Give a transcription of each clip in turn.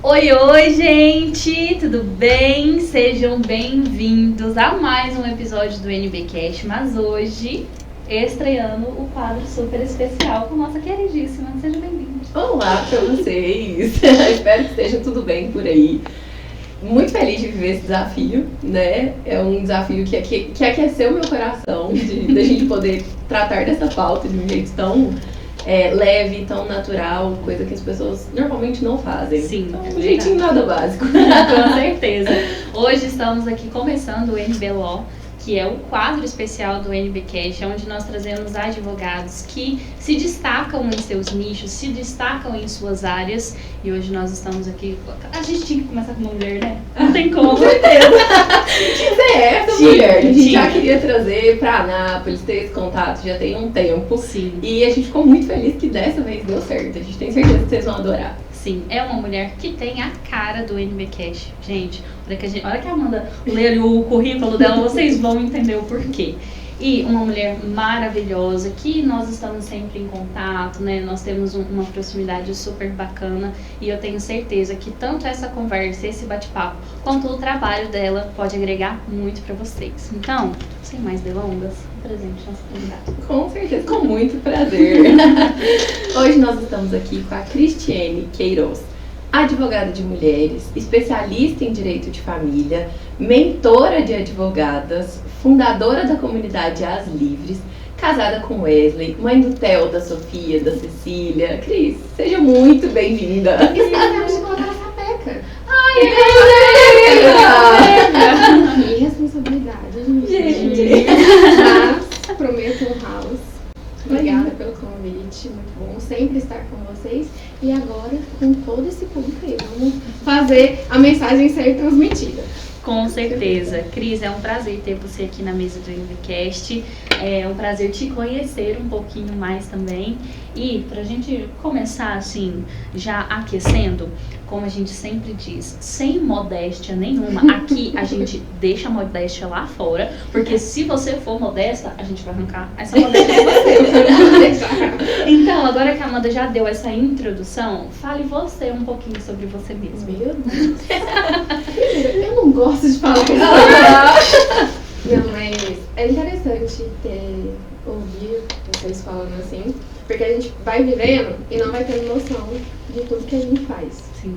Oi, gente! Tudo bem? Sejam bem-vindos a mais um episódio do NBcast, mas hoje estreando o quadro super especial com nossa queridíssima. Seja bem-vinda. Olá pra vocês! Espero que esteja tudo bem por aí. Muito feliz de viver esse desafio, né? É um desafio que aqueceu meu coração, da gente poder tratar dessa pauta de um jeito tão leve, tão natural, coisa que as pessoas normalmente não fazem. Sim, então, um jeitinho nada básico. Com certeza. Hoje estamos aqui começando o NB Law, que é o quadro especial do NBcast, onde nós trazemos advogados que se destacam em seus nichos, se destacam em suas áreas. E hoje nós estamos aqui... A gente tinha que começar com uma mulher, né? Não tem como. Com certeza. Tinha que ser essa mulher. A gente já queria trazer pra Anápolis, ter esse contato já tem um tempo. Sim. E a gente ficou muito feliz que dessa vez deu certo. A gente tem certeza que vocês vão adorar. Sim, é uma mulher que tem a cara do NBcast. Gente, hora que a Amanda ler o currículo dela, vocês vão entender o porquê. E uma mulher maravilhosa, que nós estamos sempre em contato, né? Nós temos uma proximidade super bacana. E eu tenho certeza que tanto essa conversa, esse bate-papo, quanto o trabalho dela pode agregar muito para vocês. Então, sem mais delongas, presente nossa convidada. Com certeza, com muito prazer. Hoje nós estamos aqui com a Cristiane Queiroz, advogada de mulheres, especialista em direito de família, mentora de advogadas, fundadora da comunidade As Livres, casada com Wesley, mãe do Theo, da Sofia, da Cecília. Cris, seja muito bem-vinda. Esquecemos de colocar a sapeca. Ai, Que responsabilidade, gente. Mas prometo honrá-los. Obrigada pelo convite, muito bom sempre estar com vocês. E agora, com todo esse público aí, vamos fazer a mensagem ser transmitida. Com certeza. Cris, é um prazer ter você aqui na mesa do NBcast. É um prazer te conhecer um pouquinho mais também. E pra gente começar assim, já aquecendo, como a gente sempre diz, sem modéstia nenhuma, aqui a gente deixa a modéstia lá fora, porque se você for modesta, a gente vai arrancar essa modéstia de você. Então, agora que a Amanda já deu essa introdução, fale você um pouquinho sobre você mesma. Meu Deus. Eu não gosto de falar isso. Não, mas é interessante ouvir vocês falando assim, porque a gente vai vivendo e não vai tendo noção de tudo que a gente faz. Sim.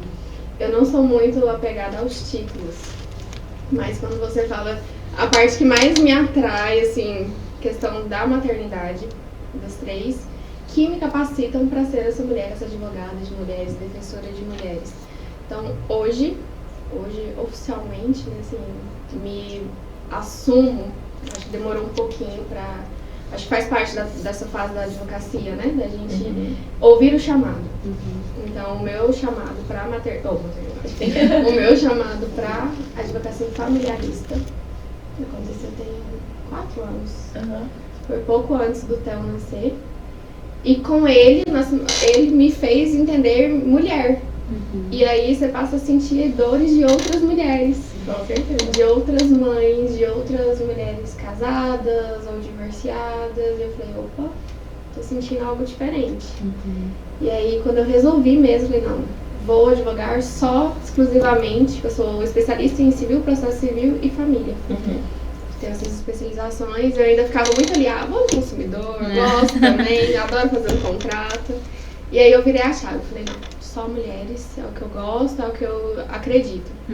Eu não sou muito apegada aos títulos, mas quando você fala, a parte que mais me atrai, assim, questão da maternidade, dos três, que me capacitam para ser essa mulher, essa advogada de mulheres, defensora de mulheres. Então, hoje oficialmente, assim, me assumo, acho que demorou um pouquinho para... Acho que faz parte dessa fase da advocacia, né? Da gente ouvir o chamado. Então, o meu chamado para maternidade, o meu chamado para advocacia familiarista aconteceu tem 4 anos. Foi pouco antes do Theo nascer. E com ele me fez entender mulher. E aí você passa a sentir dores de outras mulheres. Com certeza. De outras mães, de outras mulheres casadas ou divorciadas. E eu falei, opa, tô sentindo algo diferente. E aí quando eu resolvi mesmo, falei, não, vou advogar só, exclusivamente, eu sou especialista em civil, processo civil e família. Tenho essas especializações, eu ainda ficava muito ali, bom consumidor, gosto também, adoro fazer um contrato. E aí eu virei a chave, falei, não, só mulheres, é o que eu gosto, é o que eu acredito. É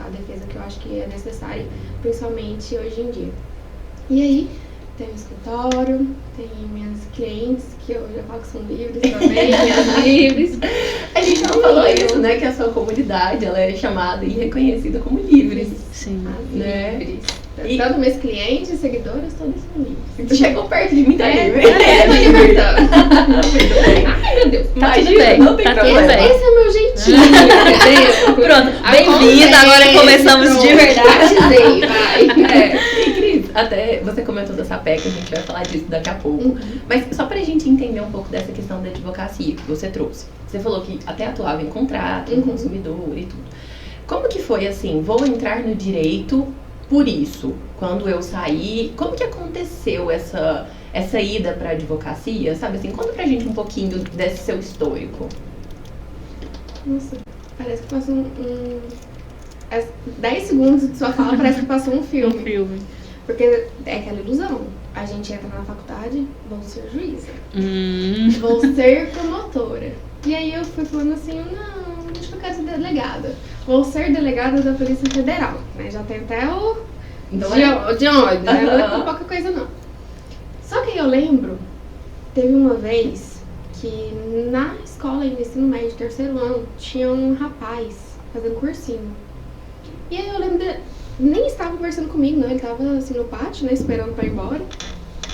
a defesa que eu acho que é necessária, principalmente hoje em dia. E aí, tenho escritório, tenho minhas clientes, que eu já falo que são livres também, minhas livres. A gente não falou isso, né? Que a sua comunidade, ela é chamada e reconhecida como livres. Sim. Né? Livres. Tanto meus clientes, seguidores, todos são livres. Tu chegou perto de mim, tá livre? Tô libertando. Ai, meu Deus. Tá tudo bem, não tem tá tudo problema. bem. Esse é o meu jeitinho, entendeu? Pronto, bem-vinda, agora começamos de verdade. Vai. E Cris, até você comentou da SAPEC, a gente vai falar disso daqui a pouco. Mas só pra gente entender um pouco dessa questão da advocacia que você trouxe. Você falou que até atuava em contrato, em consumidor e tudo. Como que foi assim, vou entrar no direito por isso? Quando eu saí, como que aconteceu essa ida pra advocacia, sabe assim? Conta pra gente um pouquinho desse seu histórico. Nossa, Parece que passou 10 segundos de sua fala, parece que passou um filme. Um filme. Porque é aquela ilusão. A gente entra na faculdade, vou ser juíza. Vou ser promotora. E aí eu fui falando assim, não, acho que eu quero ser delegada. Vou ser delegada da Polícia Federal. Né? Já tem até o de onde, né? Não é com pouca coisa não. Só que eu lembro, teve uma vez que na escola de ensino médio, terceiro ano, tinha um rapaz fazendo cursinho. E aí eu lembro nem estava conversando comigo, não. Ele estava assim no pátio, né, esperando pra ir embora.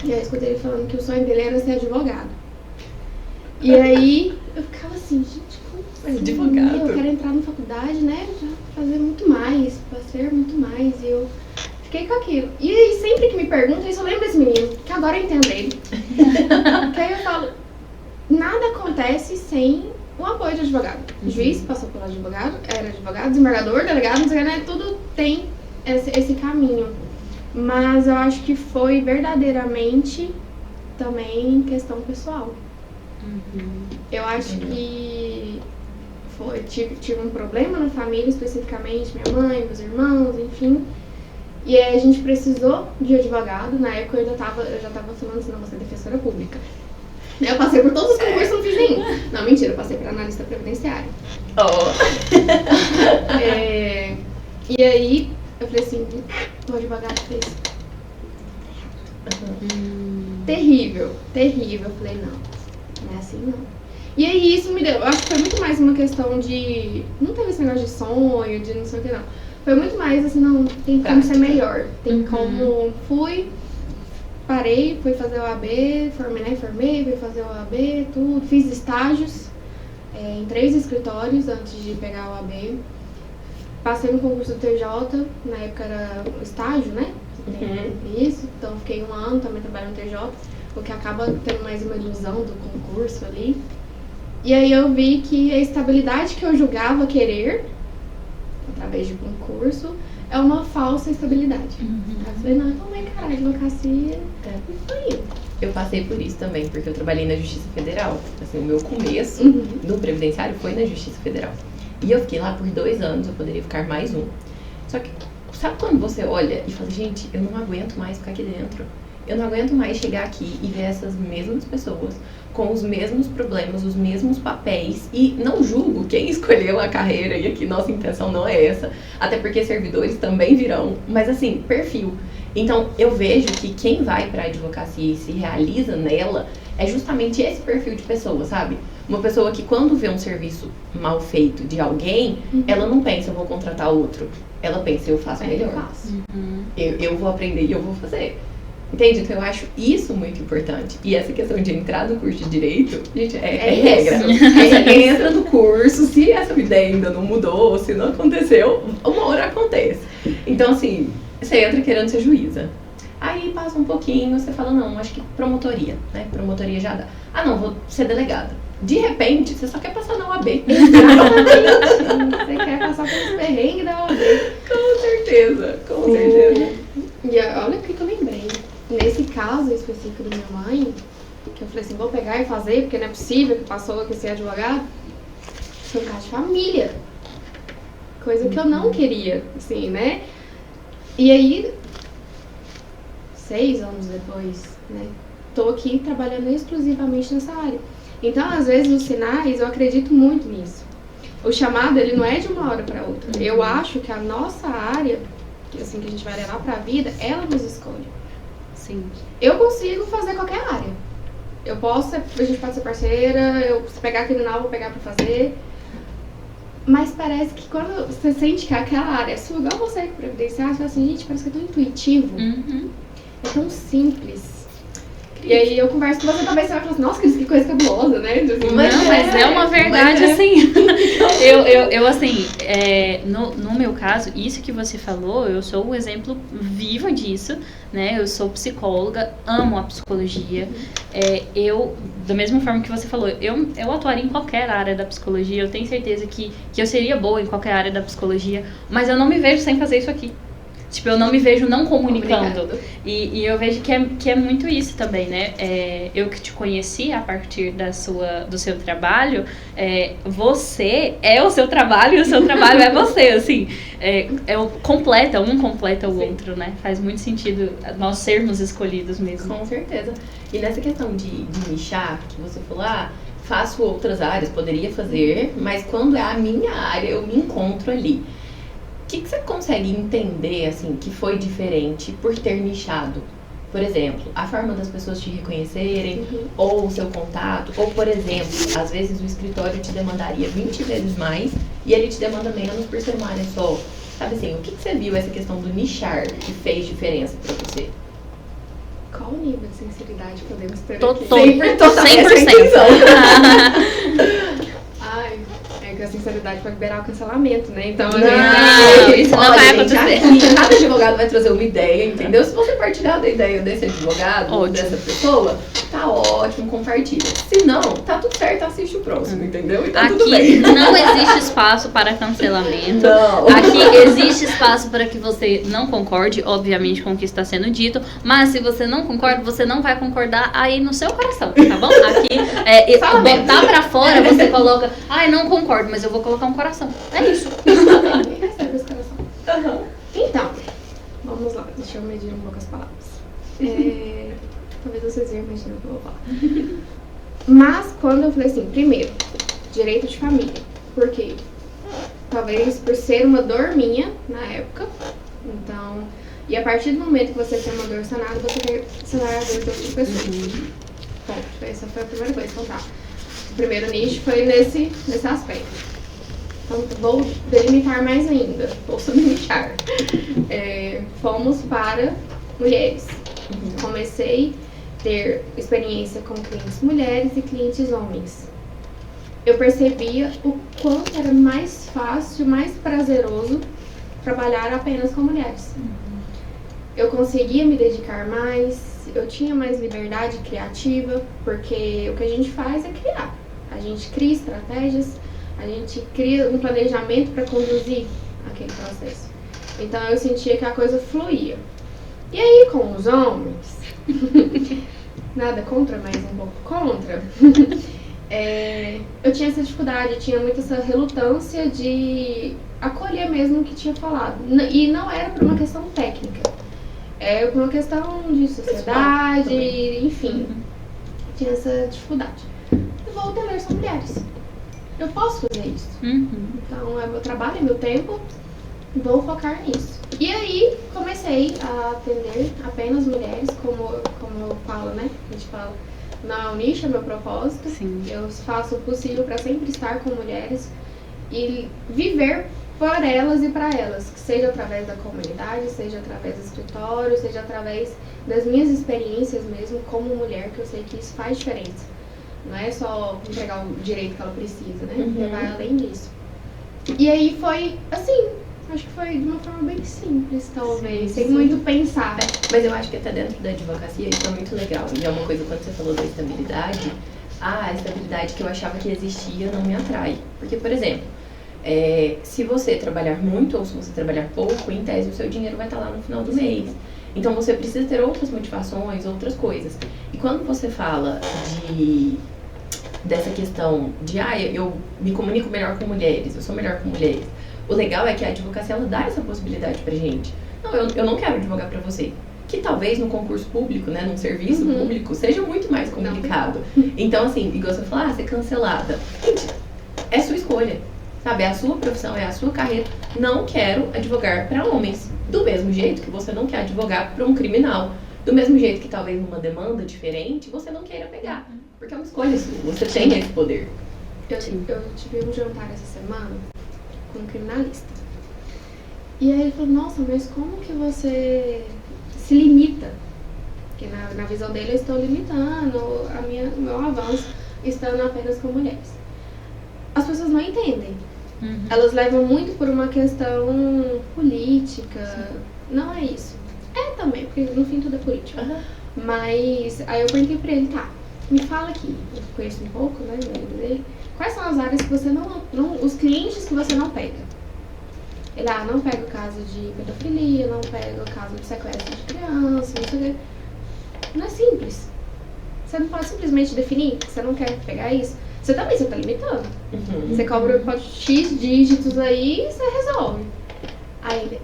E aí eu escutei ele falando que o sonho dele era ser advogado. E aí eu ficava assim, gente, como assim? Advogado? Eu quero entrar na faculdade, né, já fazer muito mais, fazer muito mais. E eu fiquei com aquilo. E aí sempre que me perguntam, eu só lembro desse menino, que agora eu entendo ele. Que aí eu falo, nada acontece sem o apoio de advogado. O juiz passou pelo advogado, era advogado, desembargador, delegado, não sei o que, né, tudo tem esse caminho. Mas eu acho que foi verdadeiramente também questão pessoal. Eu acho que tive um problema na família, especificamente minha mãe, meus irmãos, enfim. E aí a gente precisou de advogado. Na época eu já tava falando assim, não, vou ser defensora pública. Eu passei por todos os concursos, não fiz nenhum. Não, mentira, eu passei para analista previdenciário. E aí eu falei assim, o advogado fez terrível. Eu falei, não é assim não. E aí isso me deu, eu acho que foi muito mais uma questão de, não teve esse negócio de sonho, de não sei o que não. Foi muito mais assim, não, tem como ser melhor. Tem como, parei, fui fazer o AB, formei, fui fazer o AB, tudo, fiz estágios em 3 escritórios antes de pegar o AB. Passei no concurso do TJ, na época era o estágio, né? Isso, então fiquei 1 ano também trabalhando no TJ, o que acaba tendo mais uma ilusão do concurso ali. E aí eu vi que a estabilidade que eu julgava querer, através de concurso, é uma falsa estabilidade. Aí eu falei, não, então vem caralho, advocacia, e foi indo. Eu passei por isso também, porque eu trabalhei na Justiça Federal. Assim, o meu começo no Previdenciário foi na Justiça Federal. E eu fiquei lá por 2 anos, eu poderia ficar mais 1. Só que, sabe quando você olha e fala, gente, eu não aguento mais ficar aqui dentro. Eu não aguento mais chegar aqui e ver essas mesmas pessoas com os mesmos problemas, os mesmos papéis. E não julgo quem escolheu a carreira, e aqui nossa intenção não é essa. Até porque servidores também virão. Mas assim, perfil. Então, eu vejo que quem vai para a advocacia e se realiza nela é justamente esse perfil de pessoa, sabe? Uma pessoa que quando vê um serviço mal feito de alguém, ela não pensa, eu vou contratar outro. Ela pensa, eu faço melhor. Eu vou aprender e eu vou fazer. Entende? Então eu acho isso muito importante. E essa questão de entrar no curso de Direito, gente, é regra. Você entra no curso, se essa ideia ainda não mudou, se não aconteceu, uma hora acontece. Então assim, você entra querendo ser juíza. Aí passa um pouquinho, você fala, não, acho que promotoria, né? Promotoria já dá. Ah, não, vou ser delegada. De repente, você só quer passar na OAB. Exatamente. Você quer passar pelos perrengues da OAB. Com certeza, com certeza. E olha o que eu lembrei. Nesse caso específico da minha mãe, que eu falei assim, vou pegar e fazer, porque não é possível que passou a ser advogado. Foi um caso de família. Coisa que eu não queria, assim, né? E aí, 6 anos depois, né? Tô aqui trabalhando exclusivamente nessa área. Então, às vezes, os sinais, eu acredito muito nisso. O chamado, ele não é de uma hora para outra. Eu acho que a nossa área, assim, que a gente vai levar para a vida, ela nos escolhe. Sim. Eu consigo fazer qualquer área. A gente pode ser parceira, se pegar criminal, eu vou pegar para fazer. Mas parece que quando você sente que aquela área é sua, igual você que previdenciar, você fala assim, gente, parece que é tão intuitivo. É tão simples. E aí eu converso com você, talvez você vai falar assim, nossa, que coisa cabulosa, né? Assim, mas é uma verdade, assim. eu assim, no meu caso, isso que você falou, eu sou um exemplo vivo disso, né? Eu sou psicóloga, amo a psicologia. Da mesma forma que você falou, eu atuaria em qualquer área da psicologia, eu tenho certeza que eu seria boa em qualquer área da psicologia, mas eu não me vejo sem fazer isso aqui. Tipo, eu não me vejo não comunicando. E eu vejo que é muito isso também, né? Eu que te conheci a partir do seu trabalho, você é o seu trabalho e o seu trabalho é você, assim. Um completa o outro, né? Faz muito sentido nós sermos escolhidos mesmo. Com certeza. E nessa questão de nichar, que você falou, faço outras áreas, poderia fazer, mas quando é a minha área, eu me encontro ali. O que você consegue entender, assim, que foi diferente por ter nichado? Por exemplo, a forma das pessoas te reconhecerem, ou o seu contato, ou, por exemplo, às vezes o escritório te demandaria 20 vezes mais e ele te demanda menos por ser uma área só. Sabe assim, o que você viu essa questão do nichar que fez diferença pra você? Qual o nível de sinceridade podemos ter aqui? 100%. Ai, que a sinceridade pode liberar o cancelamento, né? Então, isso não vai acontecer. Aqui, cada advogado vai trazer uma ideia, entendeu? Se você partilhar da ideia desse advogado, ou dessa pessoa, tá ótimo, compartilha. Se não, tá tudo certo, assiste o próximo, entendeu? E tá tudo bem. Aqui não existe espaço para cancelamento. Não. Aqui existe espaço para que você não concorde, obviamente, com o que está sendo dito, mas se você não concorda, você não vai concordar aí no seu coração, tá bom? Aqui, botar pra fora, você coloca, não concordo, mas eu vou colocar um coração. É isso. Ninguém recebe esse coração. Então, vamos lá, deixa eu medir um pouco as palavras. Talvez vocês imaginem o que eu vou falar. Mas quando eu falei assim, primeiro, direito de família. Por quê? Talvez por ser uma dor minha na época. Então, e a partir do momento que você tem uma dor sanada, você quer sanar a dor de outra pessoa. Ponto. Essa foi a primeira coisa. Então tá. O primeiro nicho foi nesse aspecto. Então vou delimitar mais ainda. Vou subnichar. Fomos para mulheres. Comecei a ter experiência com clientes mulheres e clientes homens. Eu percebia o quanto era mais fácil, mais prazeroso trabalhar apenas com mulheres. Eu conseguia me dedicar mais, eu tinha mais liberdade criativa, porque o que a gente faz é criar. A gente cria estratégias, a gente cria um planejamento para conduzir aquele processo. Então eu sentia que a coisa fluía. E aí com os homens, nada contra, mas um pouco contra, eu tinha essa dificuldade, eu tinha muito essa relutância de acolher mesmo o que tinha falado. E não era por uma questão técnica, era por uma questão de sociedade, enfim. Tinha essa dificuldade. Eu vou atender, são mulheres. Eu posso fazer isso. Então é meu trabalho, é meu tempo, vou focar nisso. E aí comecei a atender apenas mulheres, como eu falo, né? A gente fala, não é um nicho, é meu propósito. Sim. Eu faço o possível para sempre estar com mulheres e viver por elas e para elas, que seja através da comunidade, seja através do escritório, seja através das minhas experiências mesmo como mulher, que eu sei que isso faz diferença. Não é só entregar o direito que ela precisa, né? Vai além disso. E aí foi assim, acho que foi de uma forma bem simples, talvez, sem muito pensar. Mas eu acho que até dentro da advocacia isso é muito legal. E é uma coisa, quando você falou da estabilidade, a estabilidade que eu achava que existia não me atrai. Porque, por exemplo, se você trabalhar muito ou se você trabalhar pouco, em tese o seu dinheiro vai estar lá no final do mês. Então você precisa ter outras motivações, outras coisas. E quando você fala dessa questão de eu me comunico melhor com mulheres, eu sou melhor com mulheres, o legal é que a advocacia ela dá essa possibilidade pra gente. Não, eu não quero advogar pra você. Que talvez no concurso público, né, num serviço público, seja muito mais complicado. Então, assim, igual você falar, ser cancelada. Gente, é sua escolha, sabe? É a sua profissão, é a sua carreira. Não quero advogar pra homens. Do mesmo jeito que você não quer advogar pra um criminal. Do mesmo jeito que talvez numa demanda diferente, você não queira pegar. Porque é uma escolha sua, você tem esse poder. Eu tive um jantar essa semana com um criminalista. E aí ele falou, nossa, mas como que você se limita? Porque na visão dele eu estou limitando o meu avanço estando apenas com mulheres. As pessoas não entendem. Elas levam muito por uma questão política. Sim. Não é isso. É também, porque no fim tudo é político. Mas aí eu perguntei pra ele, tá, me fala aqui, eu conheço um pouco, né, dele, quais são as áreas que você não os clientes que você não pega? Ele, não pega o caso de pedofilia, não pega o caso de sequestro de criança, não sei o quê. Não é simples. Você não pode simplesmente definir que você não quer pegar isso. Você também, você tá limitando. Você cobra X dígitos aí e você resolve. Aí ele,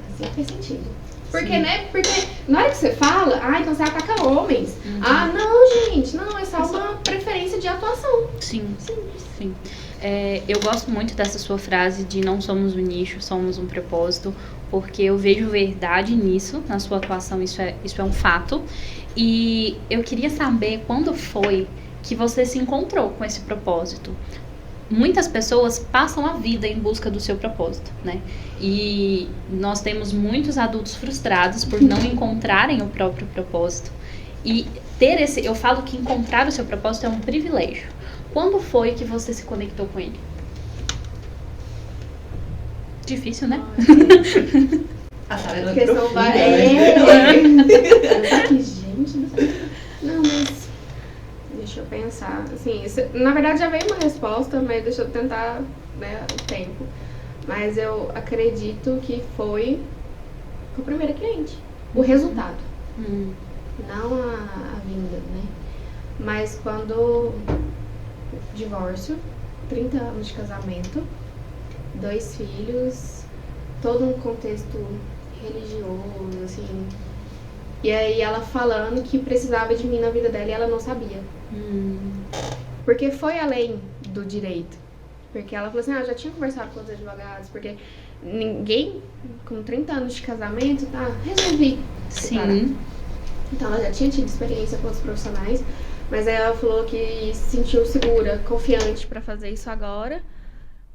assim faz sentido. Porque, né? Porque na hora que você fala, então você ataca homens. Não, gente, não, é só uma preferência de atuação. Sim. Sim. Eu gosto muito dessa sua frase de não somos um nicho, somos um propósito, porque eu vejo verdade nisso, na sua atuação, isso é um fato. E eu queria saber quando foi que você se encontrou com esse propósito. Muitas pessoas passam a vida em busca do seu propósito, né? E nós temos muitos adultos frustrados por não encontrarem o próprio propósito. E eu falo que encontrar o seu propósito é um privilégio. Quando foi que você se conectou com ele? Difícil, né? Porque são várias. Gente do céu. Não, mas deixa eu pensar. Assim, na verdade já veio uma resposta, mas deixa eu tentar, né, o tempo. Mas eu acredito que foi o primeiro cliente. O resultado. Não a vinda, né? Mas quando divórcio, 30 anos de casamento, 2 filhos, todo um contexto religioso, assim. E aí ela falando que precisava de mim na vida dela e ela não sabia. Porque foi além do direito. Porque ela falou assim, eu já tinha conversado com os advogados, porque ninguém com 30 anos de casamento, resolvi separar. Sim. Então ela já tinha tido experiência com outros profissionais, mas aí ela falou que se sentiu segura, confiante pra fazer isso agora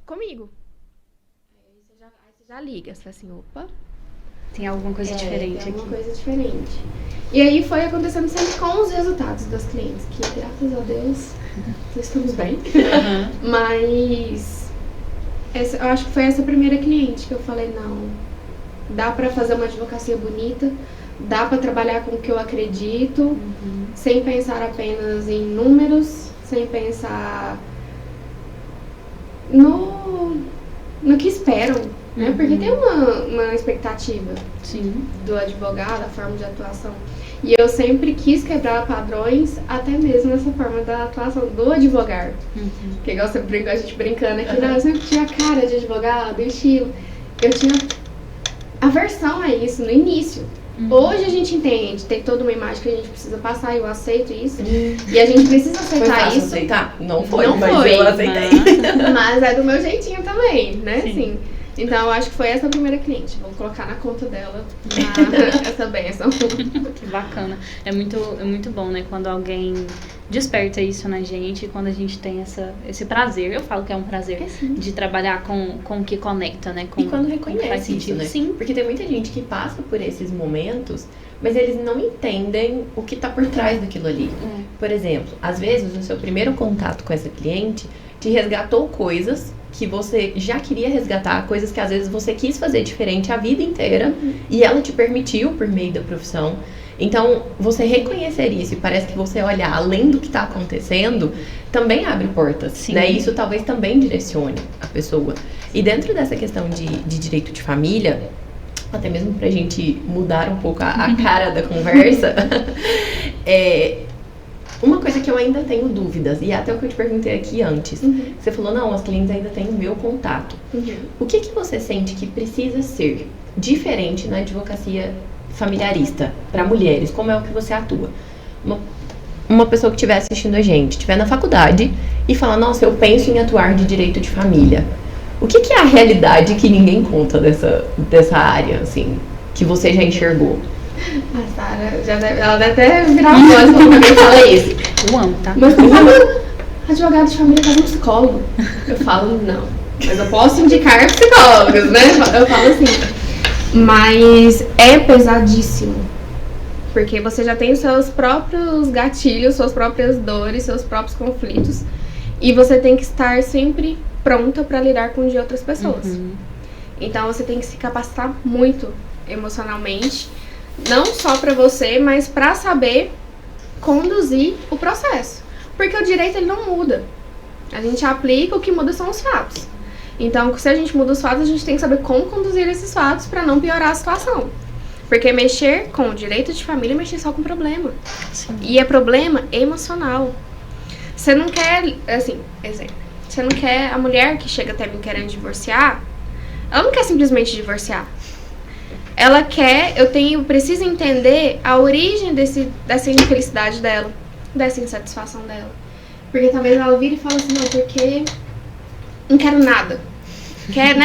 comigo. Aí você já liga, você fala assim, opa, tem alguma coisa diferente aqui. Tem alguma coisa diferente. E aí foi acontecendo sempre com os resultados das clientes, que graças a Deus estamos bem. Mas eu acho que foi essa primeira cliente que eu falei, não, dá pra fazer uma advocacia bonita, dá pra trabalhar com o que eu acredito, sem pensar apenas em números, sem pensar no que esperam, né? Porque tem uma expectativa do advogado, a forma de atuação. E eu sempre quis quebrar padrões, até mesmo nessa forma da atuação do advogado. Porque igual a gente brincando aqui, eu sempre tinha cara de advogado, estilo. Eu tinha aversão a isso no início. Hoje a gente entende, tem toda uma imagem que a gente precisa passar e eu aceito isso. E a gente precisa aceitar isso. Aceitar? Não foi, não mas foi. Eu aceitei. Mas é do meu jeitinho também, né? Sim. Assim. Então eu acho que foi essa a primeira cliente. Vou colocar na conta dela essa bênção. Que bacana. É muito bom, né? Quando alguém desperta isso na gente, quando a gente tem esse prazer. Eu falo que é um prazer de trabalhar com o que conecta, né? E quando reconhece faz sentido. Isso, né? Sim. Porque tem muita gente que passa por esses momentos, mas eles não entendem o que tá por trás daquilo ali. Por exemplo, às vezes o seu primeiro contato com essa cliente te resgatou coisas que você já queria resgatar, coisas que às vezes você quis fazer diferente a vida inteira e ela te permitiu por meio da profissão. Então, você reconhecer isso e parece que você olhar além do que está acontecendo também abre portas, né? E isso talvez também direcione a pessoa. E dentro dessa questão de direito de família, até mesmo pra gente mudar um pouco a cara da conversa, uma coisa que eu ainda tenho dúvidas, e até o que eu te perguntei aqui antes, você falou, não, as clientes ainda têm o meu contato. O que você sente que precisa ser diferente na advocacia familiarista para mulheres? Como é o que você atua? Uma pessoa que estiver assistindo a gente, estiver na faculdade e falar, nossa, eu penso em atuar de direito de família. O que é a realidade que ninguém conta dessa área, assim, que você já enxergou? A Sara, ela deve até virar uma voz quando alguém fala isso. Eu amo, tá? Mas advogado de família faz um psicólogo. Eu falo, não. Mas eu posso indicar psicólogos, né? Eu falo assim. Mas é pesadíssimo. Porque você já tem os seus próprios gatilhos, suas próprias dores, seus próprios conflitos. E você tem que estar sempre pronta para lidar com o de outras pessoas. Então você tem que se capacitar muito emocionalmente. Não só pra você, mas pra saber conduzir o processo. Porque o direito, ele não muda. A gente aplica, o que muda são os fatos. Então, se a gente muda os fatos, a gente tem que saber como conduzir esses fatos para não piorar a situação. Porque mexer com o direito de família é mexer só com problema. Sim. E é problema emocional. Você não quer, assim, exemplo, você não quer, a mulher que chega até mim querendo divorciar, ela não quer simplesmente divorciar. Ela quer, preciso entender a origem dessa infelicidade dela, dessa insatisfação dela. Porque talvez ela vire e fale assim, não, porque não quero nada.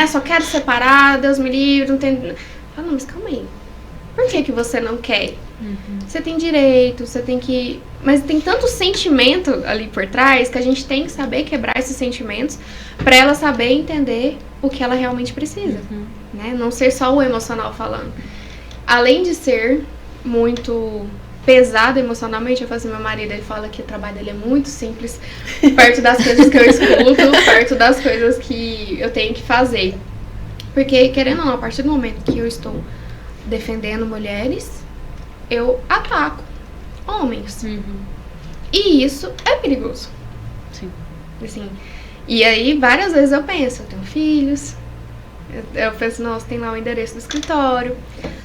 Só quero separar, Deus me livre, não tem... Fala, não, mas calma aí. Por que você não quer? Você tem direito, você tem que... Mas tem tanto sentimento ali por trás que a gente tem que saber quebrar esses sentimentos pra ela saber entender o que ela realmente precisa. Né? Não ser só o emocional falando. Além de ser muito pesado emocionalmente, eu falo assim, meu marido, ele fala que o trabalho dele é muito simples, perto das coisas que eu escuto, perto das coisas que eu tenho que fazer. Porque, querendo ou não, a partir do momento que eu estou defendendo mulheres, eu ataco homens. E isso é perigoso. Sim. Assim, e aí, várias vezes eu penso, eu tenho filhos, eu penso, nossa, tem lá o endereço do escritório.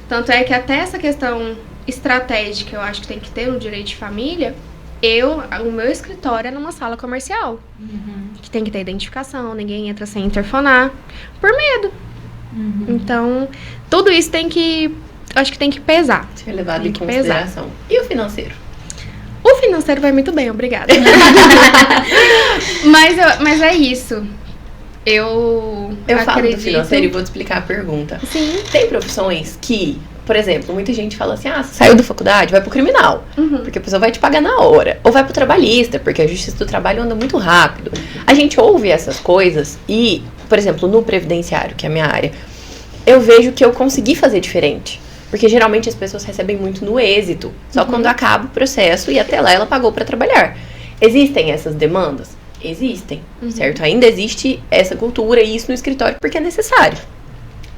Tanto é que até essa questão estratégica, eu acho que tem que ter no direito de família, o meu escritório é numa sala comercial. Que tem que ter identificação, ninguém entra sem interfonar, por medo. Então, tudo isso acho que tem que pesar. Ser levado Tem em que consideração. E o financeiro? O financeiro vai muito bem, obrigada. mas é isso. Eu falo acredito... do financeiro e vou te explicar a pergunta. Sim. Tem profissões que, por exemplo, muita gente fala assim, você saiu da faculdade, vai pro criminal, porque a pessoa vai te pagar na hora. Ou vai pro trabalhista, porque a justiça do trabalho anda muito rápido. A gente ouve essas coisas e, por exemplo, no previdenciário, que é a minha área, eu vejo que eu consegui fazer diferente. Porque geralmente as pessoas recebem muito no êxito, só quando acaba o processo e até lá ela pagou pra trabalhar. Existem essas demandas? Existem, certo? Ainda existe essa cultura e isso no escritório porque é necessário.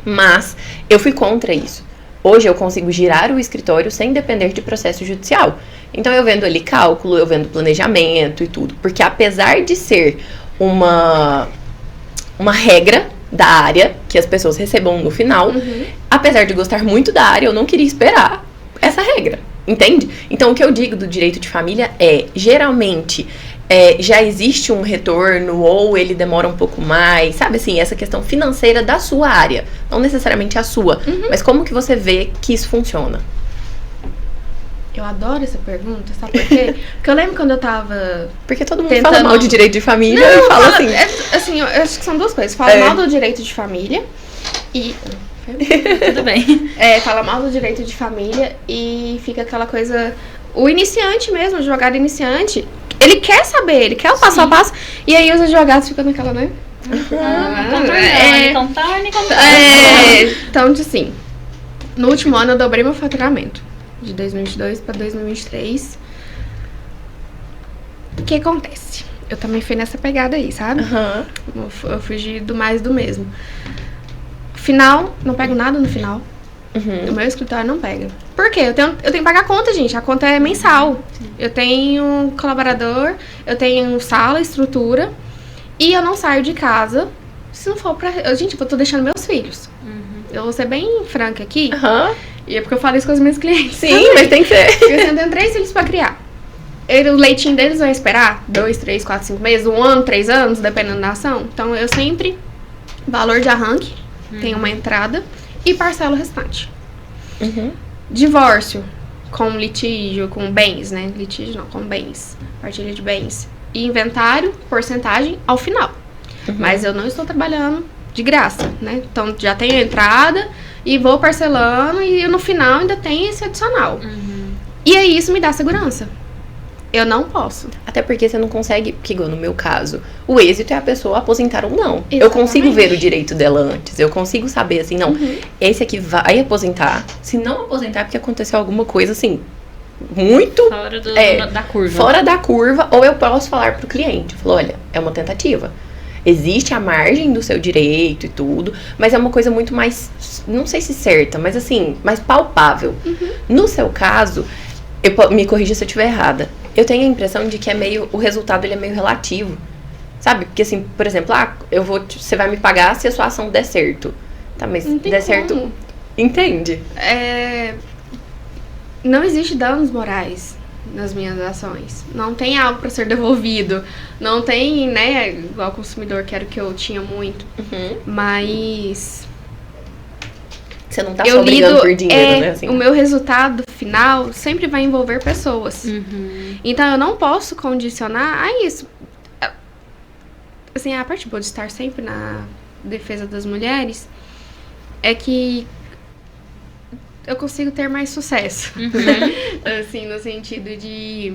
Mas eu fui contra isso. Hoje eu consigo girar o escritório sem depender de processo judicial. Então eu vendo ali cálculo, eu vendo planejamento e tudo. Porque apesar de ser uma regra da área que as pessoas recebam no final, apesar de gostar muito da área, eu não queria esperar essa regra. Entende? Então o que eu digo do direito de família é, geralmente... já existe um retorno ou ele demora um pouco mais, sabe assim, essa questão financeira da sua área, não necessariamente a sua, mas como que você vê que isso funciona? Eu adoro essa pergunta, sabe por quê? Porque eu lembro quando eu tava... Porque todo mundo fala mal de direito de família e fala assim... assim, eu acho que são duas coisas, fala mal do direito de família e... Tudo bem. Fala mal do direito de família e fica aquela coisa... O iniciante mesmo, o advogado iniciante... Ele quer saber, ele quer o passo a passo. E aí os advogados ficam naquela, né? Contorne. Então, assim, no último ano eu dobrei meu faturamento. De 2022 para 2023. O que acontece? Eu também fui nessa pegada aí, sabe? Eu fugi do mais do mesmo. Final, não pego nada no final. O meu escritório não pega. Por quê? Eu tenho que pagar a conta, gente. A conta é mensal. Eu tenho colaborador, eu tenho sala, estrutura. E eu não saio de casa se não for pra... Gente, eu tô deixando meus filhos. Eu vou ser bem franca aqui. E é porque eu falo isso com os meus clientes. Sim, mas tem que ser. Porque eu tenho 3 filhos pra criar. O leitinho deles vai esperar 2, 3, 4, 5 meses, 1 ano, 3 anos, dependendo da ação. Então, eu sempre... Valor de arranque, tem uma entrada... E parcela o restante. Divórcio com litígio, com bens, né? Litígio não, com bens. Partilha de bens. E inventário, porcentagem ao final. Mas eu não estou trabalhando de graça, né? Então já tenho a entrada e vou parcelando e no final ainda tem esse adicional. E aí isso me dá segurança. Eu não posso. Até porque você não consegue, porque igual no meu caso, o êxito é a pessoa aposentar ou não. Exatamente. Eu consigo ver o direito dela antes. Eu consigo saber assim, não, esse aqui vai aposentar. Se não aposentar é porque aconteceu alguma coisa assim, muito... Fora da curva. Fora da curva, ou eu posso falar pro cliente. Eu falo, olha, é uma tentativa. Existe a margem do seu direito e tudo, mas é uma coisa muito mais, não sei se certa, mas assim, mais palpável. No seu caso, me corrija se eu estiver errada. Eu tenho a impressão de que o resultado ele é meio relativo. Sabe? Porque assim, por exemplo, você vai me pagar se a sua ação der certo. Tá, mas Não tem der certo. como. Entende? Não existe danos morais nas minhas ações. Não tem algo para ser devolvido. Não tem, né, igual consumidor, que era o que eu tinha muito. Mas você não tá só brigando por dinheiro, né? Assim. O meu resultado final sempre vai envolver pessoas. Então eu não posso condicionar a isso. Assim, a parte boa de estar sempre na defesa das mulheres é que eu consigo ter mais sucesso, né? Assim, no sentido de...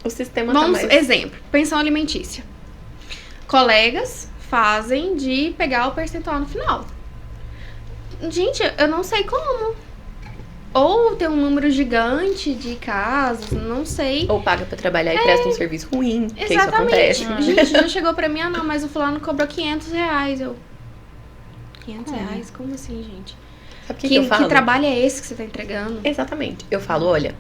O sistema tá mais... Exemplo, pensão alimentícia. Colegas fazem de pegar o percentual no final. Gente, eu não sei como. Ou tem um número gigante de casos, não sei. Ou paga pra trabalhar e presta um serviço ruim, que isso Exatamente. acontece. Gente, já chegou pra mim, não, mas o fulano cobrou R$500. Eu... R$500? Como assim, gente? Sabe o que eu falo? Que trabalho é esse que você tá entregando? Exatamente. Eu falo, olha,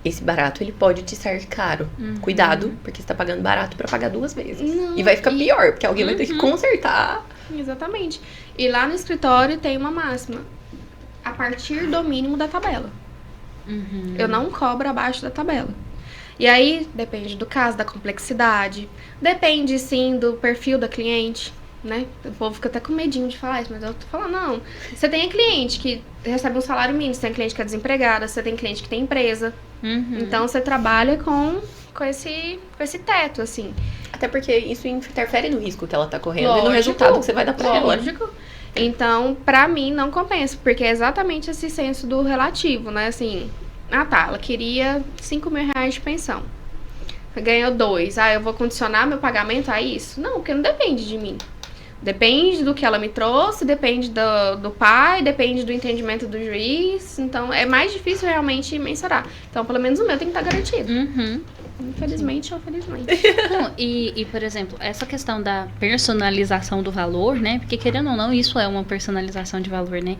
esse barato, ele pode te sair caro. Cuidado, porque você tá pagando barato pra pagar 2 vezes. Não, e vai ficar pior, porque alguém vai ter que consertar. Exatamente. E lá no escritório tem uma máxima. A partir do mínimo da tabela. Eu não cobro abaixo da tabela. E aí, depende do caso, da complexidade. Depende, sim, do perfil da cliente, né? O povo fica até com medinho de falar isso, mas eu tô falando, não. Você tem cliente que recebe um salário mínimo, você tem cliente que é desempregada, você tem cliente que tem empresa. Então, você trabalha com esse teto, assim. Até porque isso interfere no risco que ela tá correndo Lógico, e no resultado que você vai dar pra ela. Lógico. Então, pra mim, não compensa, porque é exatamente esse senso do relativo, né? Assim, ela queria R$5.000 de pensão. Ganhou 2. Eu vou condicionar meu pagamento a isso? Não, porque não depende de mim. Depende do que ela me trouxe, depende do pai, depende do entendimento do juiz. Então, é mais difícil realmente mensurar. Então, pelo menos o meu tem que estar garantido. Infelizmente ou felizmente. Não, e, por exemplo, essa questão da personalização do valor, né? Porque, querendo ou não, isso é uma personalização de valor, né?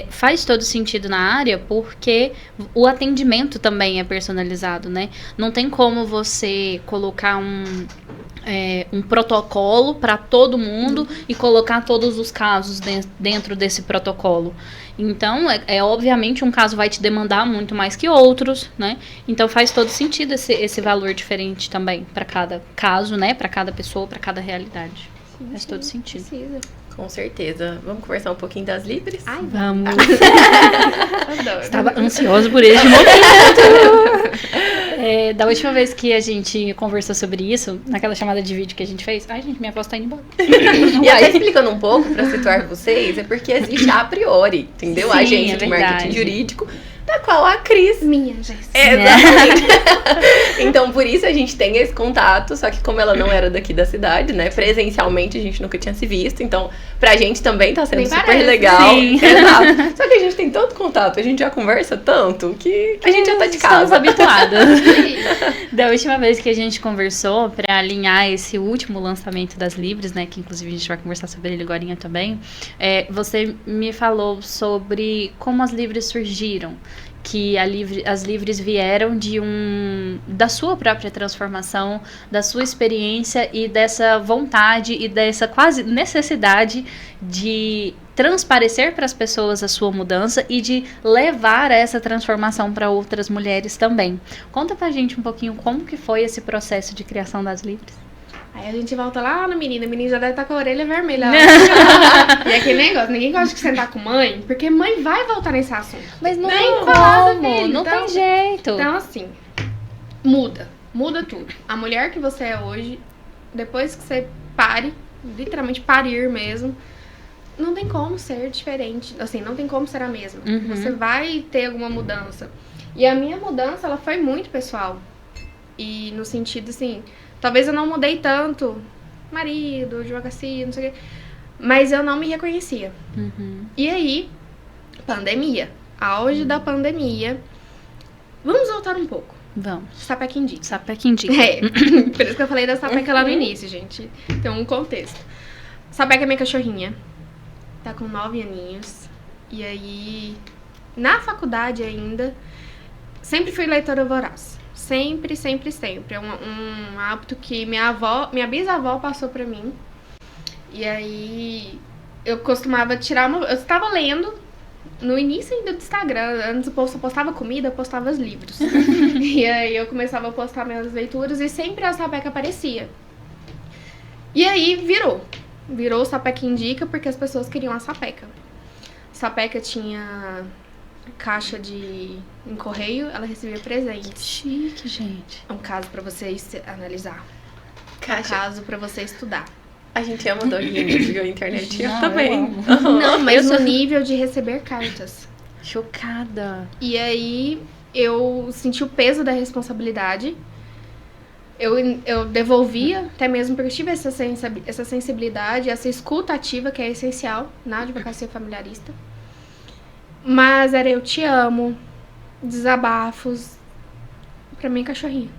Faz todo sentido na área porque o atendimento também é personalizado, né? Não tem como você colocar um protocolo para todo mundo e colocar todos os casos dentro desse protocolo. Então, obviamente um caso vai te demandar muito mais que outros, né? Então faz todo sentido esse valor diferente também para cada caso, né? Para cada pessoa, para cada realidade. Faz todo sentido. Precisa. Com certeza. Vamos conversar um pouquinho das Libres? Ai, vamos. Adoro. Estava ansioso por esse momento. Da última vez que a gente conversou sobre isso, naquela chamada de vídeo que a gente fez, gente, minha voz tá indo embora. E até explicando um pouco pra situar vocês, é porque existe a priori, entendeu? Sim, a agência de marketing jurídico, da qual a Cris... Minha, Jéssica. Exatamente. Então, por isso a gente tem esse contato, só que como ela não era daqui da cidade, né, presencialmente a gente nunca tinha se visto, então pra gente também tá sendo Nem super parece, legal. sim. Exato. Só que a gente tem tanto contato, a gente já conversa tanto, que a gente já tá de Estamos casa. habituadas. Da última vez que a gente conversou, pra alinhar esse último lançamento das Libres, né, que inclusive a gente vai conversar sobre ele agorinha também, você me falou sobre como as Libres surgiram. Que as Livres vieram da sua própria transformação, da sua experiência e dessa vontade e dessa quase necessidade de transparecer para as pessoas a sua mudança e de levar essa transformação para outras mulheres também. Conta pra gente um pouquinho como que foi esse processo de criação das Livres. Aí a gente volta lá no menino, o menino já deve estar com a orelha vermelha. E é aquele negócio, ninguém gosta de sentar com mãe, porque mãe vai voltar nesse assunto. Mas não Nem tem fala, como, filho. não Então, tem jeito. Então, assim, muda tudo. A mulher que você é hoje, depois que você pare, literalmente parir mesmo, não tem como ser diferente, assim, não tem como ser a mesma. Você vai ter alguma mudança. E a minha mudança, ela foi muito pessoal. E no sentido, assim, talvez eu não mudei tanto, marido, advocacia, não sei o quê, mas eu não me reconhecia. E aí, pandemia, auge da pandemia. Vamos voltar um pouco. Vamos. Sapeca indica. Sapeca indica. Por isso que eu falei da Sapeca lá no início, gente. Tem um contexto. Sapeca é minha cachorrinha. Tá com 9 aninhos. E aí, na faculdade ainda, sempre fui leitora voraz. Sempre, sempre, sempre. É um hábito que minha bisavó passou pra mim. E aí eu costumava tirar eu estava lendo no início ainda do Instagram. Antes o povo só postava comida, eu postava os livros. E aí eu começava a postar minhas leituras e sempre a Sapeca aparecia. E aí virou o Sapeca Indica porque as pessoas queriam a Sapeca. Sapeca tinha caixa em correio, ela recebia presentes. Chique, gente. É um caso pra vocês analisar. Caixa. Um caso pra você estudar. A gente ama doguinhos, viu? A internet Não, também. eu amo. Não, mas no nível de receber cartas. Chocada. E aí eu senti o peso da responsabilidade. Eu devolvia, até mesmo porque eu tive essa sensibilidade, essa escuta ativa que é essencial na advocacia familiarista. Mas era eu te amo, desabafos. Pra mim, cachorrinho.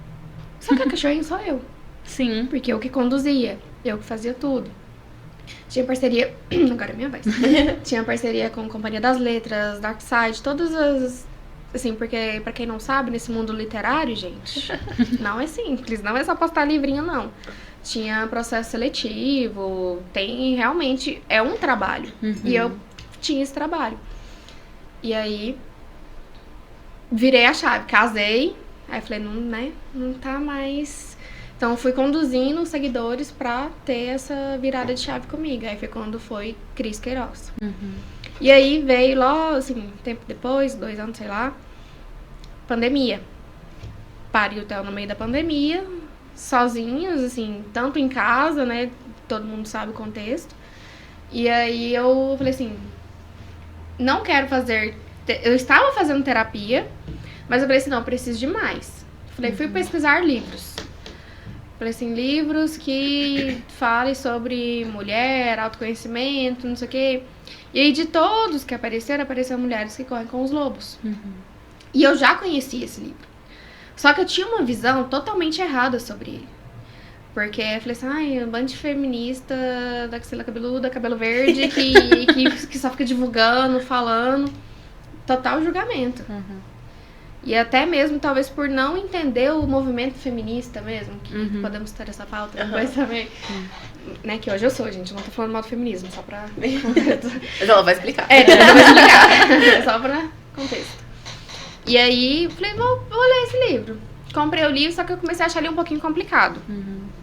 Só que a cachorrinho sou eu. Sim. Porque eu que conduzia, eu que fazia tudo. Tinha parceria. Agora é minha vez. Tinha parceria com Companhia das Letras, Darkside, todas as. Assim, porque pra quem não sabe, nesse mundo literário, gente, não é simples, não é só postar livrinho, não. Tinha processo seletivo, tem realmente. É um trabalho. E eu tinha esse trabalho. E aí, virei a chave, casei, aí falei, não tá mais... Então, eu fui conduzindo os seguidores pra ter essa virada de chave comigo. Aí foi quando foi Cris Queiroz. E aí veio logo, assim, tempo depois, 2 anos, sei lá, pandemia. Parei o Theo no meio da pandemia, sozinhos, assim, tanto em casa, né, todo mundo sabe o contexto. E aí eu falei assim... Não quero fazer... Eu estava fazendo terapia, mas eu falei assim, não, eu preciso de mais. Falei, fui pesquisar livros. Falei assim, livros que falem sobre mulher, autoconhecimento, não sei o quê. E aí, de todos que apareceram Mulheres que Correm com os Lobos. E eu já conhecia esse livro. Só que eu tinha uma visão totalmente errada sobre ele. Porque eu falei assim, um bando de feminista da axila cabeluda, cabelo verde, que só fica divulgando, falando. Total julgamento. E até mesmo, talvez, por não entender o movimento feminista mesmo, que podemos ter essa pauta depois também. Né, que hoje eu sou, gente, eu não tô falando mal do feminismo, só pra... Mas ela vai explicar. Ela vai explicar. Só pra contexto. E aí, falei, vou ler esse livro. Comprei o livro, só que eu comecei a achar ele um pouquinho complicado.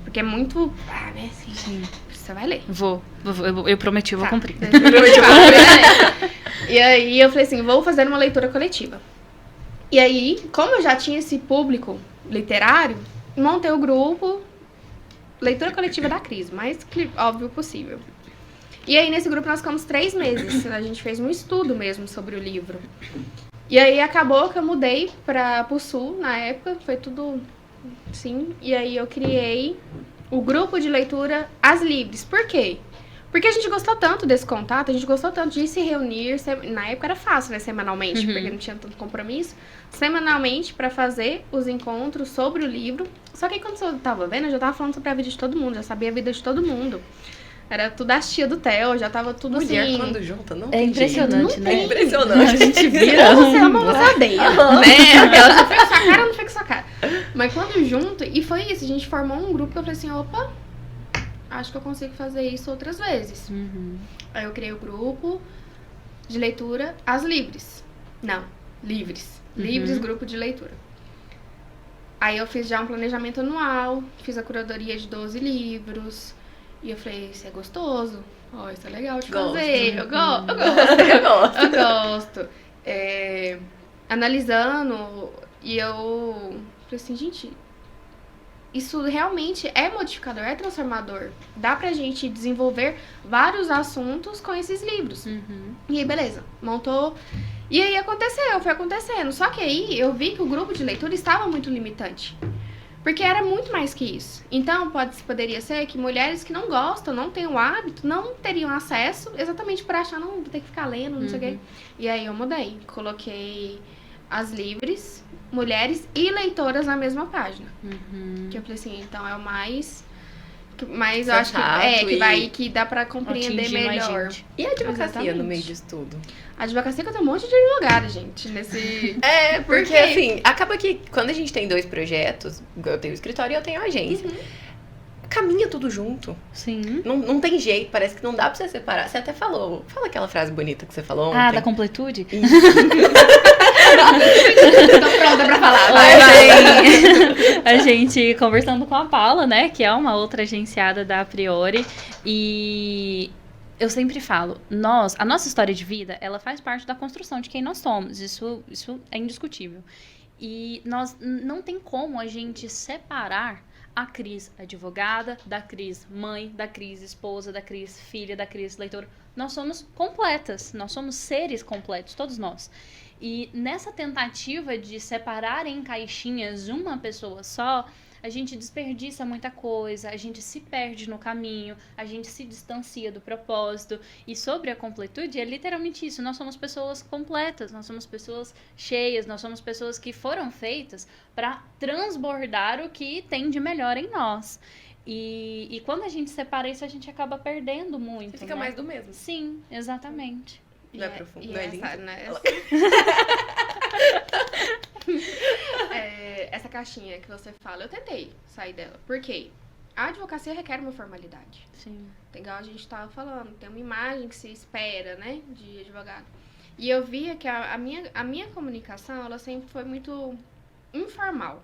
Porque é muito... né, assim, sim. Você vai ler. Eu prometi, eu vou cumprir. E aí eu falei assim, vou fazer uma leitura coletiva. E aí, como eu já tinha esse público literário, montei o grupo Leitura Coletiva da Cris, mais óbvio possível. E aí, nesse grupo, nós ficamos 3 meses. A gente fez um estudo mesmo sobre o livro. E aí, acabou que eu mudei pro Sul, na época. Foi tudo assim. E aí, eu criei o grupo de leitura As Livres. Por quê? Porque a gente gostou tanto desse contato, a gente gostou tanto de se reunir. Na época era fácil, né? Semanalmente, porque não tinha tanto compromisso. Semanalmente, pra fazer os encontros sobre o livro. Só que aí, quando eu tava vendo, eu já tava falando sobre a vida de todo mundo. Já sabia a vida de todo mundo. Era tudo as tia do Theo, já tava tudo Mulher, assim... quando junta, não É tem impressionante, jeito. né? É impressionante. A gente vira. Você ama, você odeia, né? Aquela, você fica com sua cara ou não fica com sua cara? Mas quando junto... E foi isso, a gente formou um grupo que eu falei assim, opa... Acho que eu consigo fazer isso outras vezes. Aí eu criei o grupo de leitura As Livres. Não, Livres. Livres, grupo de leitura. Aí eu fiz já um planejamento anual, fiz a curadoria de 12 livros. E eu falei, isso é gostoso. Isso é legal de fazer. Eu gosto. Analisando, e eu falei assim, gente... Isso realmente é modificador, é transformador. Dá pra gente desenvolver vários assuntos com esses livros. E aí, beleza, montou. E aí foi acontecendo. Só que aí eu vi que o grupo de leitura estava muito limitante. Porque era muito mais que isso. Então, poderia ser que mulheres que não gostam, não têm o hábito, não teriam acesso, exatamente por achar, não, vou ter que ficar lendo, não sei o quê. E aí eu mudei. Coloquei As Livres, Mulheres e Leitoras na mesma página. Que eu falei assim, então é o mais... mas eu acho que dá pra compreender atingir mais melhor. gente. E a advocacia Exatamente. no meio disso tudo? A advocacia que tem um monte de advogado, gente, nesse... Porque assim, acaba que quando a gente tem 2 projetos, eu tenho o escritório e eu tenho a agência, caminha tudo junto. Sim. Não tem jeito, parece que não dá pra você separar. Você até falou, fala aquela frase bonita que você falou ontem. Da completude? Tô pronta pra falar. A gente conversando com a Paula, né, que é uma outra agenciada da Priori, e eu sempre falo, a nossa história de vida, ela faz parte da construção de quem nós somos, isso é indiscutível. E não tem como a gente separar a Cris advogada, da Cris mãe, da Cris esposa, da Cris filha, da Cris leitora. Nós somos completas, nós somos seres completos, todos nós. E nessa tentativa de separar em caixinhas uma pessoa só, a gente desperdiça muita coisa, a gente se perde no caminho, a gente se distancia do propósito. E sobre a completude, é literalmente isso. Nós somos pessoas completas, nós somos pessoas cheias, nós somos pessoas que foram feitas para transbordar o que tem de melhor em nós. E quando a gente separa isso, a gente acaba perdendo muito. Você fica né? mais do mesmo. Sim, exatamente. Não é profundo, não é lindo? Essa caixinha que você fala, eu tentei sair dela. Por quê? A advocacia requer uma formalidade. Sim. Igual a gente tava falando, tem uma imagem que se espera, né, de advogado. E eu via que a minha comunicação, ela sempre foi muito informal.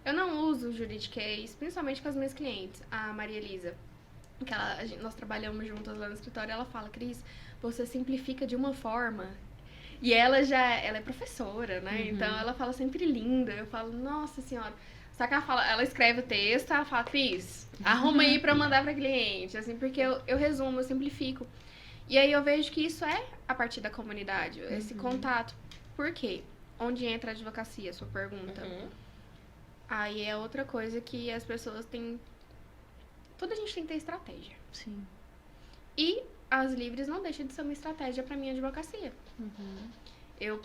Eu não uso juridiquês, principalmente com as minhas clientes. A Maria Elisa, nós trabalhamos juntas lá no escritório, ela fala, Cris, você simplifica de uma forma. E ela é professora, né? Uhum. Então ela fala sempre linda. Eu falo, nossa senhora. Só que ela escreve o texto, ela fala, Cris, arruma aí pra mandar pra cliente. Assim, porque eu resumo, eu simplifico. E aí eu vejo que isso é a partir da comunidade, esse contato. Por quê? Onde entra a advocacia, sua pergunta? Aí é outra coisa que as pessoas têm... Toda a gente tem que ter estratégia. Sim. E as livres não deixam de ser uma estratégia para minha advocacia. Eu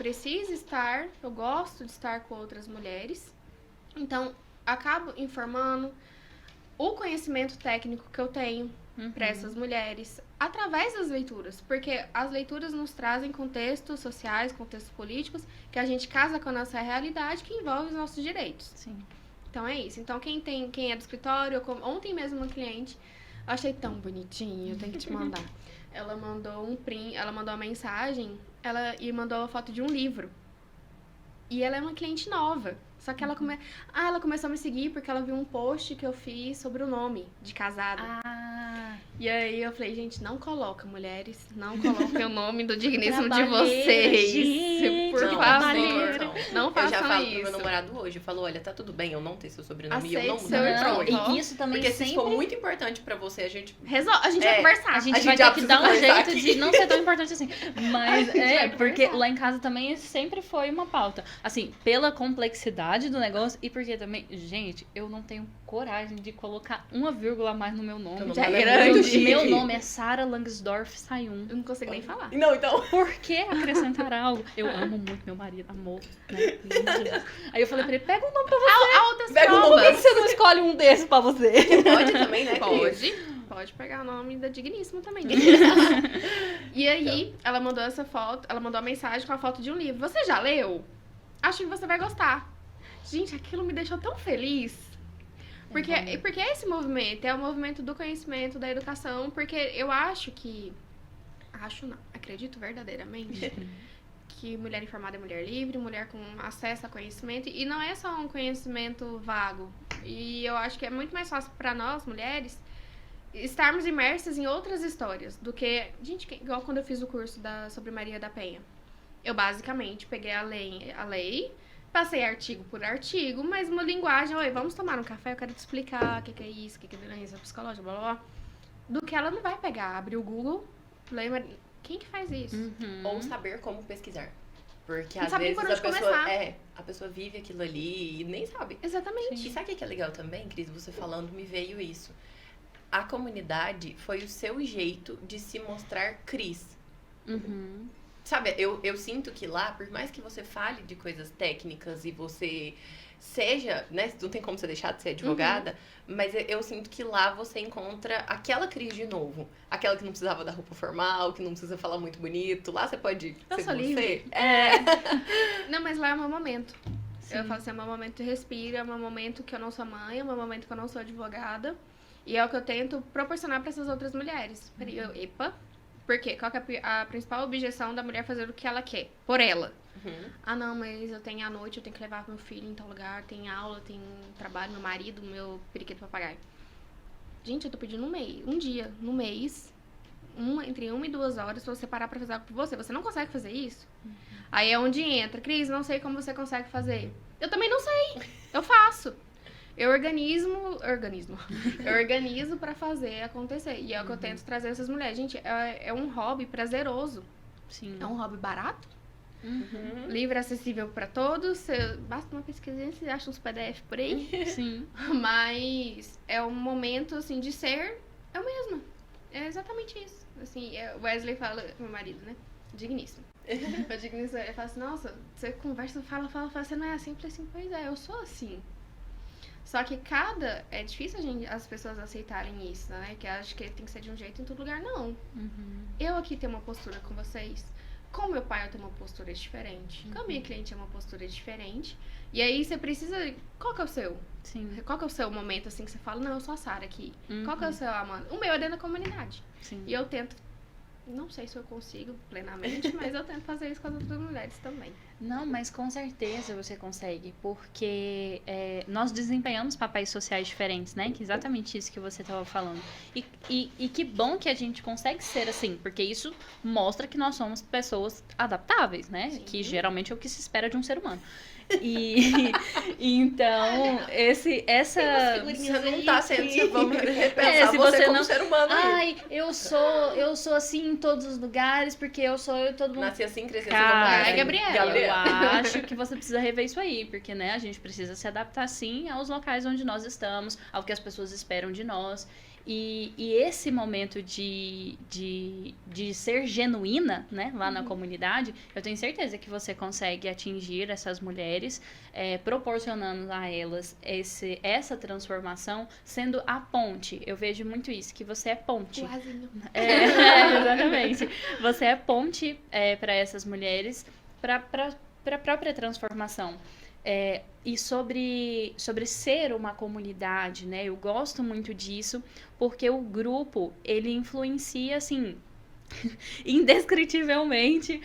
gosto de estar com outras mulheres, então acabo informando o conhecimento técnico que eu tenho para essas mulheres através das leituras, porque as leituras nos trazem contextos sociais, contextos políticos, que a gente casa com a nossa realidade, que envolve os nossos direitos. Sim. Então é isso. Então quem é do escritório, ontem mesmo uma cliente, eu achei tão bonitinho, eu tenho que te mandar. Ela mandou uma mensagem, e mandou a foto de um livro. E ela é uma cliente nova. Só que ela começou a me seguir porque ela viu um post que eu fiz sobre o nome de casada. E aí eu falei, gente, não coloca, mulheres, não coloquem o nome do digníssimo de vocês. Gente, por favor. Não façam isso. Eu já falo pro meu namorado hoje, eu falo, olha, tá tudo bem eu não ter seu sobrenome e eu não Aceite mudar seu pra nome. hoje. E isso também Porque sempre... se for muito importante pra você, a gente... A gente vai conversar. A gente já vai ter que precisa dar um conversar jeito aqui. de não ser tão importante assim. Mas vai porque conversar. lá em casa também sempre foi uma pauta. Assim, pela complexidade do negócio e porque também, gente, eu não tenho coragem de colocar uma vírgula a mais no meu nome. Então, Já ela é grande. muito chique. Meu nome é Sara Langsdorff Sayun. Eu não consigo nem falar. Não, então... Por que acrescentar algo? Eu amo muito meu marido, amor, né? Meu Deus. Aí eu falei pra ele, pega um nome pra você. Há outras Pega um Por provas. que você não escolhe um desses pra você? Pode também, né, Cris? Pode pegar o nome da digníssima também. E aí, ela mandou essa foto, ela mandou a mensagem com a foto de um livro. Você já leu? Acho que você vai gostar. Gente, aquilo me deixou tão feliz. Porque é esse movimento, é o movimento do conhecimento, da educação, porque eu acredito verdadeiramente que mulher informada é mulher livre, mulher com acesso a conhecimento, e não é só um conhecimento vago. E eu acho que é muito mais fácil para nós, mulheres, estarmos imersas em outras histórias do que... Gente, igual quando eu fiz o curso sobre Maria da Penha. Eu basicamente peguei a lei, passei artigo por artigo, mas uma linguagem, oi, vamos tomar um café, eu quero te explicar o que é isso, o que é violência psicológica, blá, blá, blá. Do que ela não vai pegar, abrir o Google, ler, quem que faz isso? Ou saber como pesquisar. Porque Não às sabe nem vezes por onde começar. a pessoa vive aquilo ali e nem sabe. Exatamente. E sabe o que é legal também, Cris? Você falando, me veio isso. A comunidade foi o seu jeito de se mostrar Cris. Sabe, eu sinto que lá, por mais que você fale de coisas técnicas e você seja, né, não tem como você deixar de ser advogada, mas eu sinto que lá você encontra aquela Cris de novo. Aquela que não precisava da roupa formal, que não precisa falar muito bonito. Lá você pode Eu ser sou você. livre. Não, mas lá é o meu momento. Sim. Eu falo assim, é o meu momento de respiro, é o meu momento que eu não sou mãe, é o meu momento que eu não sou advogada. E é o que eu tento proporcionar para essas outras mulheres. Epa, por quê? Qual que é a principal objeção da mulher fazer o que ela quer? Por ela. Ah, não, mas eu tenho à noite, eu tenho que levar meu filho em tal lugar, tem aula, tem trabalho, meu marido, meu periquito papagaio. Gente, eu tô pedindo um dia, no mês, entre 1 e 2 horas pra você parar pra fazer algo por você. Você não consegue fazer isso? Aí é onde entra. Cris, não sei como você consegue fazer. Eu também não sei. Eu faço. Eu organizo pra fazer acontecer. E é o que eu tento trazer essas mulheres. Gente, é um hobby prazeroso. Sim. É um hobby barato. Livre, acessível pra todos. Basta uma pesquisinha, você acha uns PDF por aí. Sim. Mas é um momento, assim, de ser eu mesma. É exatamente isso. Assim, o Wesley fala, meu marido, né? Digníssimo. O digníssimo, ele fala assim, nossa, você conversa, fala, você não é assim? Eu falei assim, pois é, eu sou assim. Só que é difícil as pessoas aceitarem isso, né? Que acho que tem que ser de um jeito em todo lugar. Não. Eu aqui tenho uma postura com vocês. Com meu pai eu tenho uma postura diferente. Com a minha cliente é uma postura diferente. E aí você precisa... Qual que é o seu? Sim. Qual que é o seu momento, assim, que você fala, não, eu sou a Sara aqui. Qual que é o seu, Amanda? O meu é dentro da comunidade. Sim. E eu tento... Não sei se eu consigo plenamente, mas eu tento fazer isso com as outras mulheres também. Não, mas com certeza você consegue, porque nós desempenhamos papéis sociais diferentes, né? Que é exatamente isso que você estava falando. E que bom que a gente consegue ser assim, porque isso mostra que nós somos pessoas adaptáveis, né? Sim. Que geralmente é o que se espera de um ser humano. E então, essa... Você não tá sendo, que- vamos repensar se você você como não- ser humano aí. Ai, eu sou assim em todos os lugares, porque eu sou eu e todo mundo. Nasci assim, cresci assim. Cara, vamos lá, Ai, Gabriela. Eu acho que você precisa rever isso aí, porque, né, a gente precisa se adaptar, sim, aos locais onde nós estamos, ao que as pessoas esperam de nós. E esse momento de ser genuína, né, lá na comunidade, eu tenho certeza que você consegue atingir essas mulheres, proporcionando a elas essa transformação, sendo a ponte. Eu vejo muito isso, que você é ponte. Quasinho. Exatamente. Você é ponte para essas mulheres, para a própria transformação. E sobre ser uma comunidade, né? Eu gosto muito disso, porque o grupo, ele influencia, assim, indescritivelmente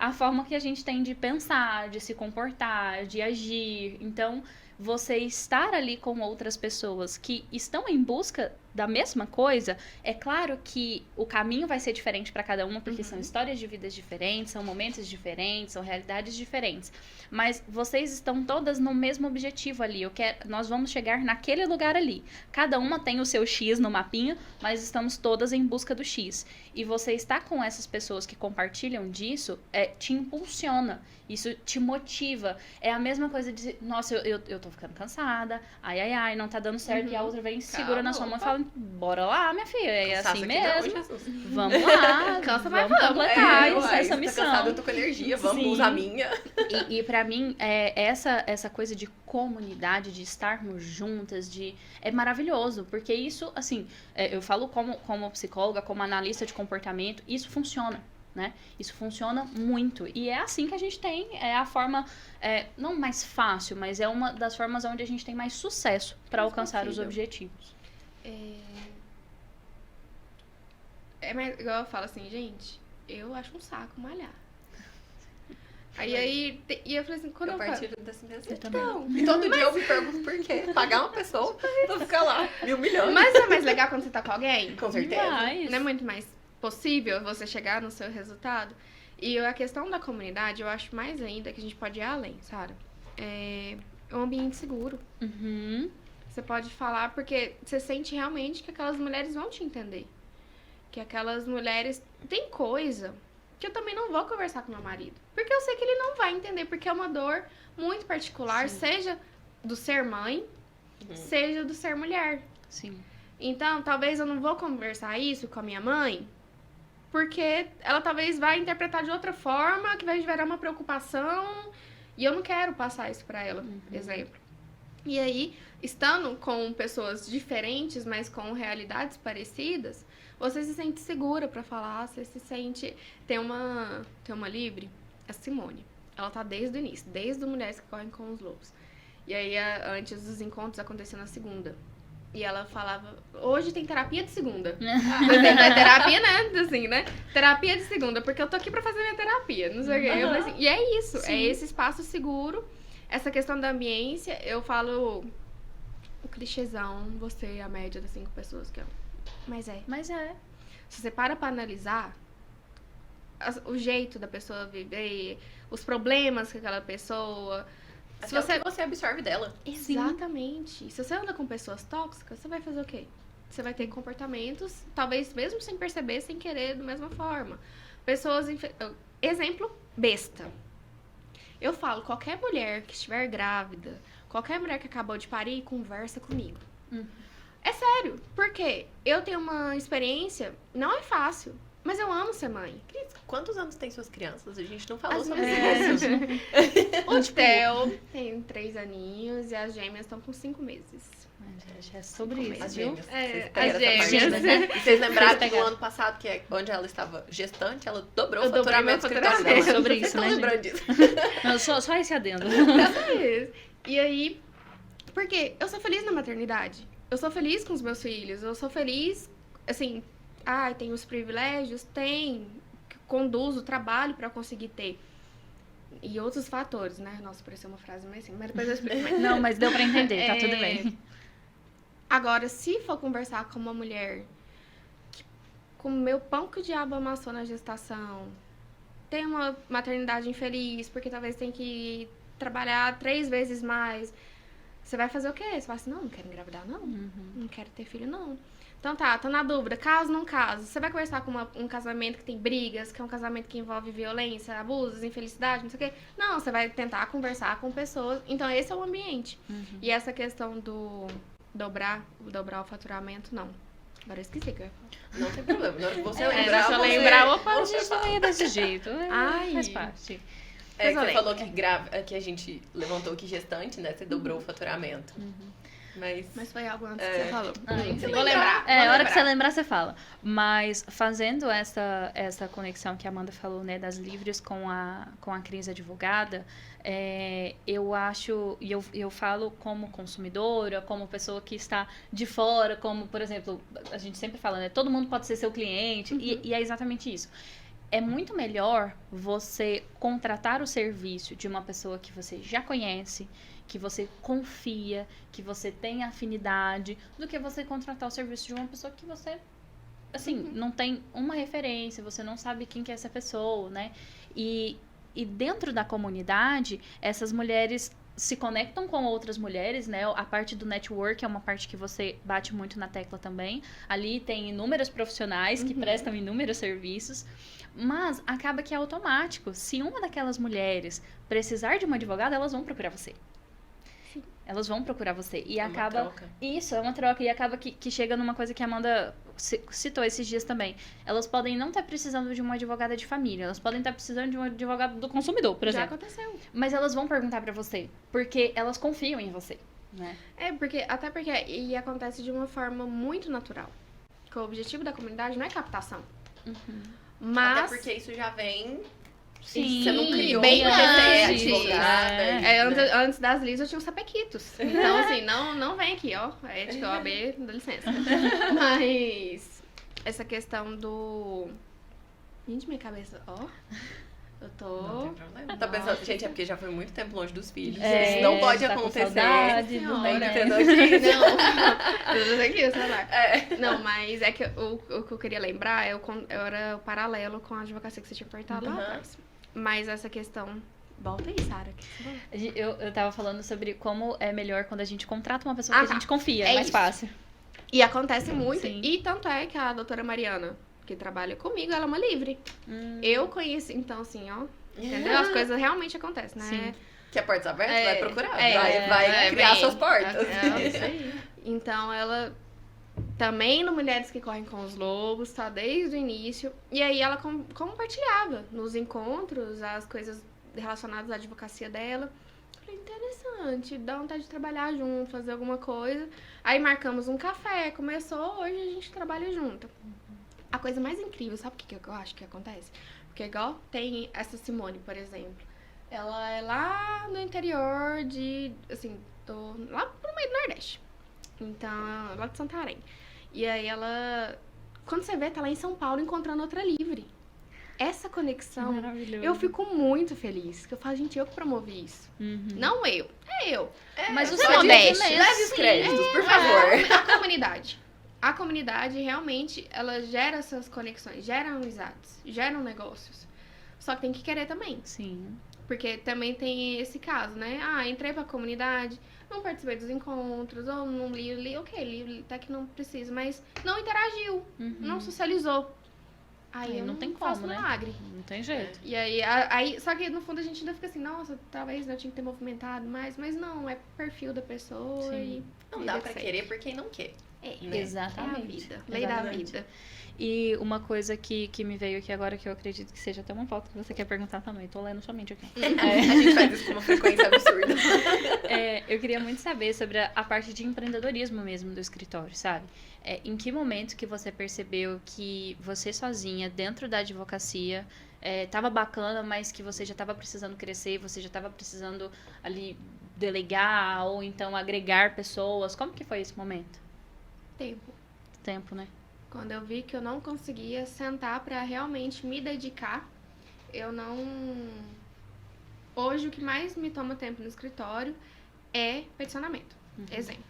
a forma que a gente tem de pensar, de se comportar, de agir. Então, você estar ali com outras pessoas que estão em busca da mesma coisa, é claro que o caminho vai ser diferente para cada uma, porque são histórias de vidas diferentes, são momentos diferentes, são realidades diferentes. Mas vocês estão todas no mesmo objetivo ali. Nós vamos chegar naquele lugar ali. Cada uma tem o seu X no mapinha, mas estamos todas em busca do X. E você estar com essas pessoas que compartilham disso, te impulsiona. Isso te motiva. É a mesma coisa de, nossa, eu tô ficando cansada, ai, não tá dando certo, e a outra vem, segura na sua mão e fala, bora lá, minha filha, é assim mesmo. Vamos lá, Cansa, mas vamos completar essa Tá missão. cansada, eu tô com energia, vamos Sim. usar a minha. E pra mim, essa coisa de comunidade, de estarmos juntas, é maravilhoso, porque isso, assim, eu falo como psicóloga, como analista de comportamento, isso funciona. Né? Isso funciona muito. E é assim que a gente tem, a forma, não mais fácil, mas é uma das formas onde a gente tem mais sucesso para alcançar os objetivos. Mas igual eu falo assim, gente, eu acho um saco malhar. Aí eu falei assim, quando eu falo... partilho desse mesmo. Então, E todo dia eu me pergunto por quê. Pagar uma pessoa pra ficar lá, me humilhando. mas é mais legal quando você tá com alguém? Com certeza. Demais. Não é muito mais possível você chegar no seu resultado? E a questão da comunidade, eu acho mais ainda que a gente pode ir além, Sara. É um ambiente seguro. Uhum. Você pode falar porque você sente realmente que aquelas mulheres vão te entender. Que aquelas mulheres... Tem coisa que eu também não vou conversar com meu marido. Porque eu sei que ele não vai entender, porque é uma dor muito particular, Sim. seja do ser mãe, seja do ser mulher. Sim. Então, talvez eu não vou conversar isso com a minha mãe, porque ela talvez vai interpretar de outra forma, que vai gerar uma preocupação. E eu não quero passar isso pra ela, exemplo. E aí, estando com pessoas diferentes, mas com realidades parecidas, você se sente segura pra falar, você se sente... Tem uma livre, a Simone. Ela tá desde o início, desde Mulheres que Correm com os Lobos. E aí, antes dos encontros, aconteceu na segunda. E ela falava, hoje tem terapia de segunda. Terapia, né? Assim, né? Terapia de segunda, porque eu tô aqui pra fazer minha terapia. Não sei o quê. Eu falei assim, e é isso, é esse espaço seguro. Essa questão da ambiência, eu falo o clichêzão, você é a média das 5 pessoas que eu... Mas é. Se você para pra analisar o jeito da pessoa viver, os problemas que aquela pessoa... Se você absorve dela. Exatamente. Se você anda com pessoas tóxicas, você vai fazer o quê? Você vai ter comportamentos, talvez mesmo sem perceber, sem querer, da mesma forma. Pessoas... Exemplo, besta. Eu falo, qualquer mulher que estiver grávida, qualquer mulher que acabou de parir, conversa comigo. É sério. Porque eu tenho uma experiência, não é fácil, mas eu amo ser mãe. Cris, quantos anos tem suas crianças? A gente não falou sobre isso. isso. O Theo tem 3 aninhos e as gêmeas estão com 5 meses. Gente, é sobre isso, As viu? gêmeas. As gêmeas. E vocês lembraram que no ano passado, que é onde ela estava gestante, ela dobrou o faturamento do escritório dela. É sobre isso, né, lembrando gente? disso. Não, só esse adendo. E aí, porque eu sou feliz na maternidade. Eu sou feliz com os meus filhos. Eu sou feliz, assim... tem os privilégios? Tem. Conduzo, trabalho pra conseguir ter. E outros fatores, né? Nossa, pareceu uma frase mais assim, mas depois eu explico mais. Não, mas deu pra entender, tá tudo bem. Agora, se for conversar com uma mulher que comeu pão que o diabo amassou na gestação, tem uma maternidade infeliz, porque talvez tem que trabalhar 3 vezes mais, você vai fazer o quê? Você fala assim, não quero engravidar, não. Não quero ter filho, não. Então tô na dúvida, caso, não caso. Você vai conversar com um casamento que tem brigas, que é um casamento que envolve violência, abusos, infelicidade, não sei o quê. Não, você vai tentar conversar com pessoas. Então, esse é o ambiente. E essa questão do dobrar o faturamento, não. Agora eu esqueci que eu ia falar. Não tem problema. Na hora que você lembrar, opa, a gente não ia desse jeito. Faz parte. Que você falou que a gente levantou que gestante, né? Você dobrou o faturamento. Mas foi algo antes que você falou. Vou lembrar. A hora que você lembrar, você fala. Mas fazendo essa conexão que a Amanda falou, né, das livres com a Cris advogada, eu acho, e eu falo como consumidora, como pessoa que está de fora, como, por exemplo, a gente sempre fala, né, todo mundo pode ser seu cliente, e é exatamente isso. É muito melhor você contratar o serviço de uma pessoa que você já conhece, que você confia, que você tem afinidade, do que você contratar o serviço de uma pessoa que você, assim, não tem uma referência, você não sabe quem que é essa pessoa, né? E dentro da comunidade, essas mulheres se conectam com outras mulheres, né? A parte do network é uma parte que você bate muito na tecla também. Ali tem inúmeros profissionais que prestam inúmeros serviços, mas acaba que é automático. Se uma daquelas mulheres precisar de uma advogada, elas vão procurar você. Sim. Elas vão procurar você. E acaba... Uma troca. Isso, é uma troca. E acaba que chega numa coisa que a Amanda citou esses dias também. Elas podem não estar precisando de uma advogada de família. Elas podem estar precisando de um advogado do consumidor, por exemplo. Já aconteceu. Mas elas vão perguntar pra você. Porque elas confiam em você, né? Até porque e acontece de uma forma muito natural. Que o objetivo da comunidade não é captação. Mas... Até porque isso já vem... Sim, você não criou bem antes, advogada. Antes das Liz eu tinha os sapequitos. Então, assim, não vem aqui, ó. Ética, OAB, dá licença. Mas essa questão do... Gente, minha cabeça, ó. Eu tô... Não tem problema. Tá pensando, gente, é porque já foi muito tempo longe dos filhos. É, isso não pode tá acontecer. Com saudade, Tem não, que ter né? notícia. Não, eu tô aqui, o celular. Não, mas é que o que eu queria lembrar era o paralelo com a advocacia que você tinha apertado lá atrás. Mas essa questão... Volta aí, Sara. Eu tava falando sobre como é melhor quando a gente contrata uma pessoa que a gente confia. É mais isso. fácil. E acontece muito. Sim. E tanto é que a doutora Mariana, que trabalha comigo, ela é uma livre. Eu conheci... Então, assim, ó... Entendeu? As coisas realmente acontecem, né? Sim. Que a portas abertas, vai procurar. Vai vai criar bem. suas portas. Isso aí. Então, ela também no Mulheres que Correm com os Lobos, tá desde o início. E aí ela compartilhava nos encontros as coisas relacionados à advocacia dela. Falei, interessante, dá vontade de trabalhar junto, fazer alguma coisa. Aí marcamos um café, começou, hoje a gente trabalha junto. A coisa mais incrível, sabe o que eu acho que acontece? Porque igual tem essa Simone, por exemplo. Ela é lá no interior de, assim, lá pro meio do Nordeste. Então, lá de Santarém. E aí ela, quando você vê, tá lá em São Paulo encontrando outra livre. Essa conexão, eu fico muito feliz. Que eu falo, gente, eu que promovi isso. Não eu, é eu. Mas o Você seu modeste, mesmo. leve os créditos, por favor. A comunidade. A comunidade, realmente, ela gera essas conexões, gera amizades, geram negócios. Só que tem que querer também. Sim. Porque também tem esse caso, né? Ah, entrei pra comunidade, não participei dos encontros, ou não li, até que não precisa, mas não interagiu, não socializou. Aí eu não tem faço como, né? milagre. Não tem jeito. E aí, só que no fundo a gente ainda fica assim, nossa, talvez eu tinha que ter movimentado mais, mas não, é perfil da pessoa. Sim. E Não dá pra querer por quem não quer. Né? Exatamente. É a vida, lei da Exatamente. vida. E uma coisa que me veio aqui agora, que eu acredito que seja até uma pauta que você quer perguntar também. Tô lendo somente aqui. A gente faz isso com uma frequência absurda. Eu queria muito saber sobre a parte de empreendedorismo mesmo do escritório, sabe? Em que momento que você percebeu que você sozinha, dentro da advocacia, tava bacana, mas que você já tava precisando crescer, você já tava precisando ali delegar ou então agregar pessoas? Como que foi esse momento? Tempo, né? Quando eu vi que eu não conseguia sentar pra realmente me dedicar, eu não... Hoje o que mais me toma tempo no escritório é peticionamento. Exemplo.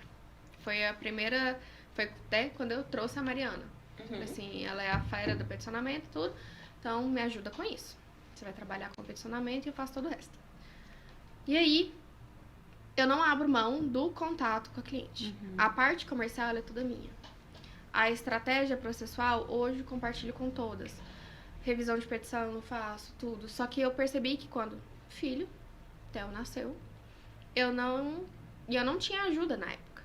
Foi a primeira... Foi até quando eu trouxe a Mariana. Assim, ela é a fera do peticionamento e tudo. Então, me ajuda com isso. Você vai trabalhar com peticionamento e eu faço todo o resto. E aí, eu não abro mão do contato com a cliente. A parte comercial, ela é toda minha. A estratégia processual, hoje, eu compartilho com todas. Revisão de petição, eu faço tudo. Só que eu percebi que quando filho, Theo nasceu, eu não tinha ajuda na época.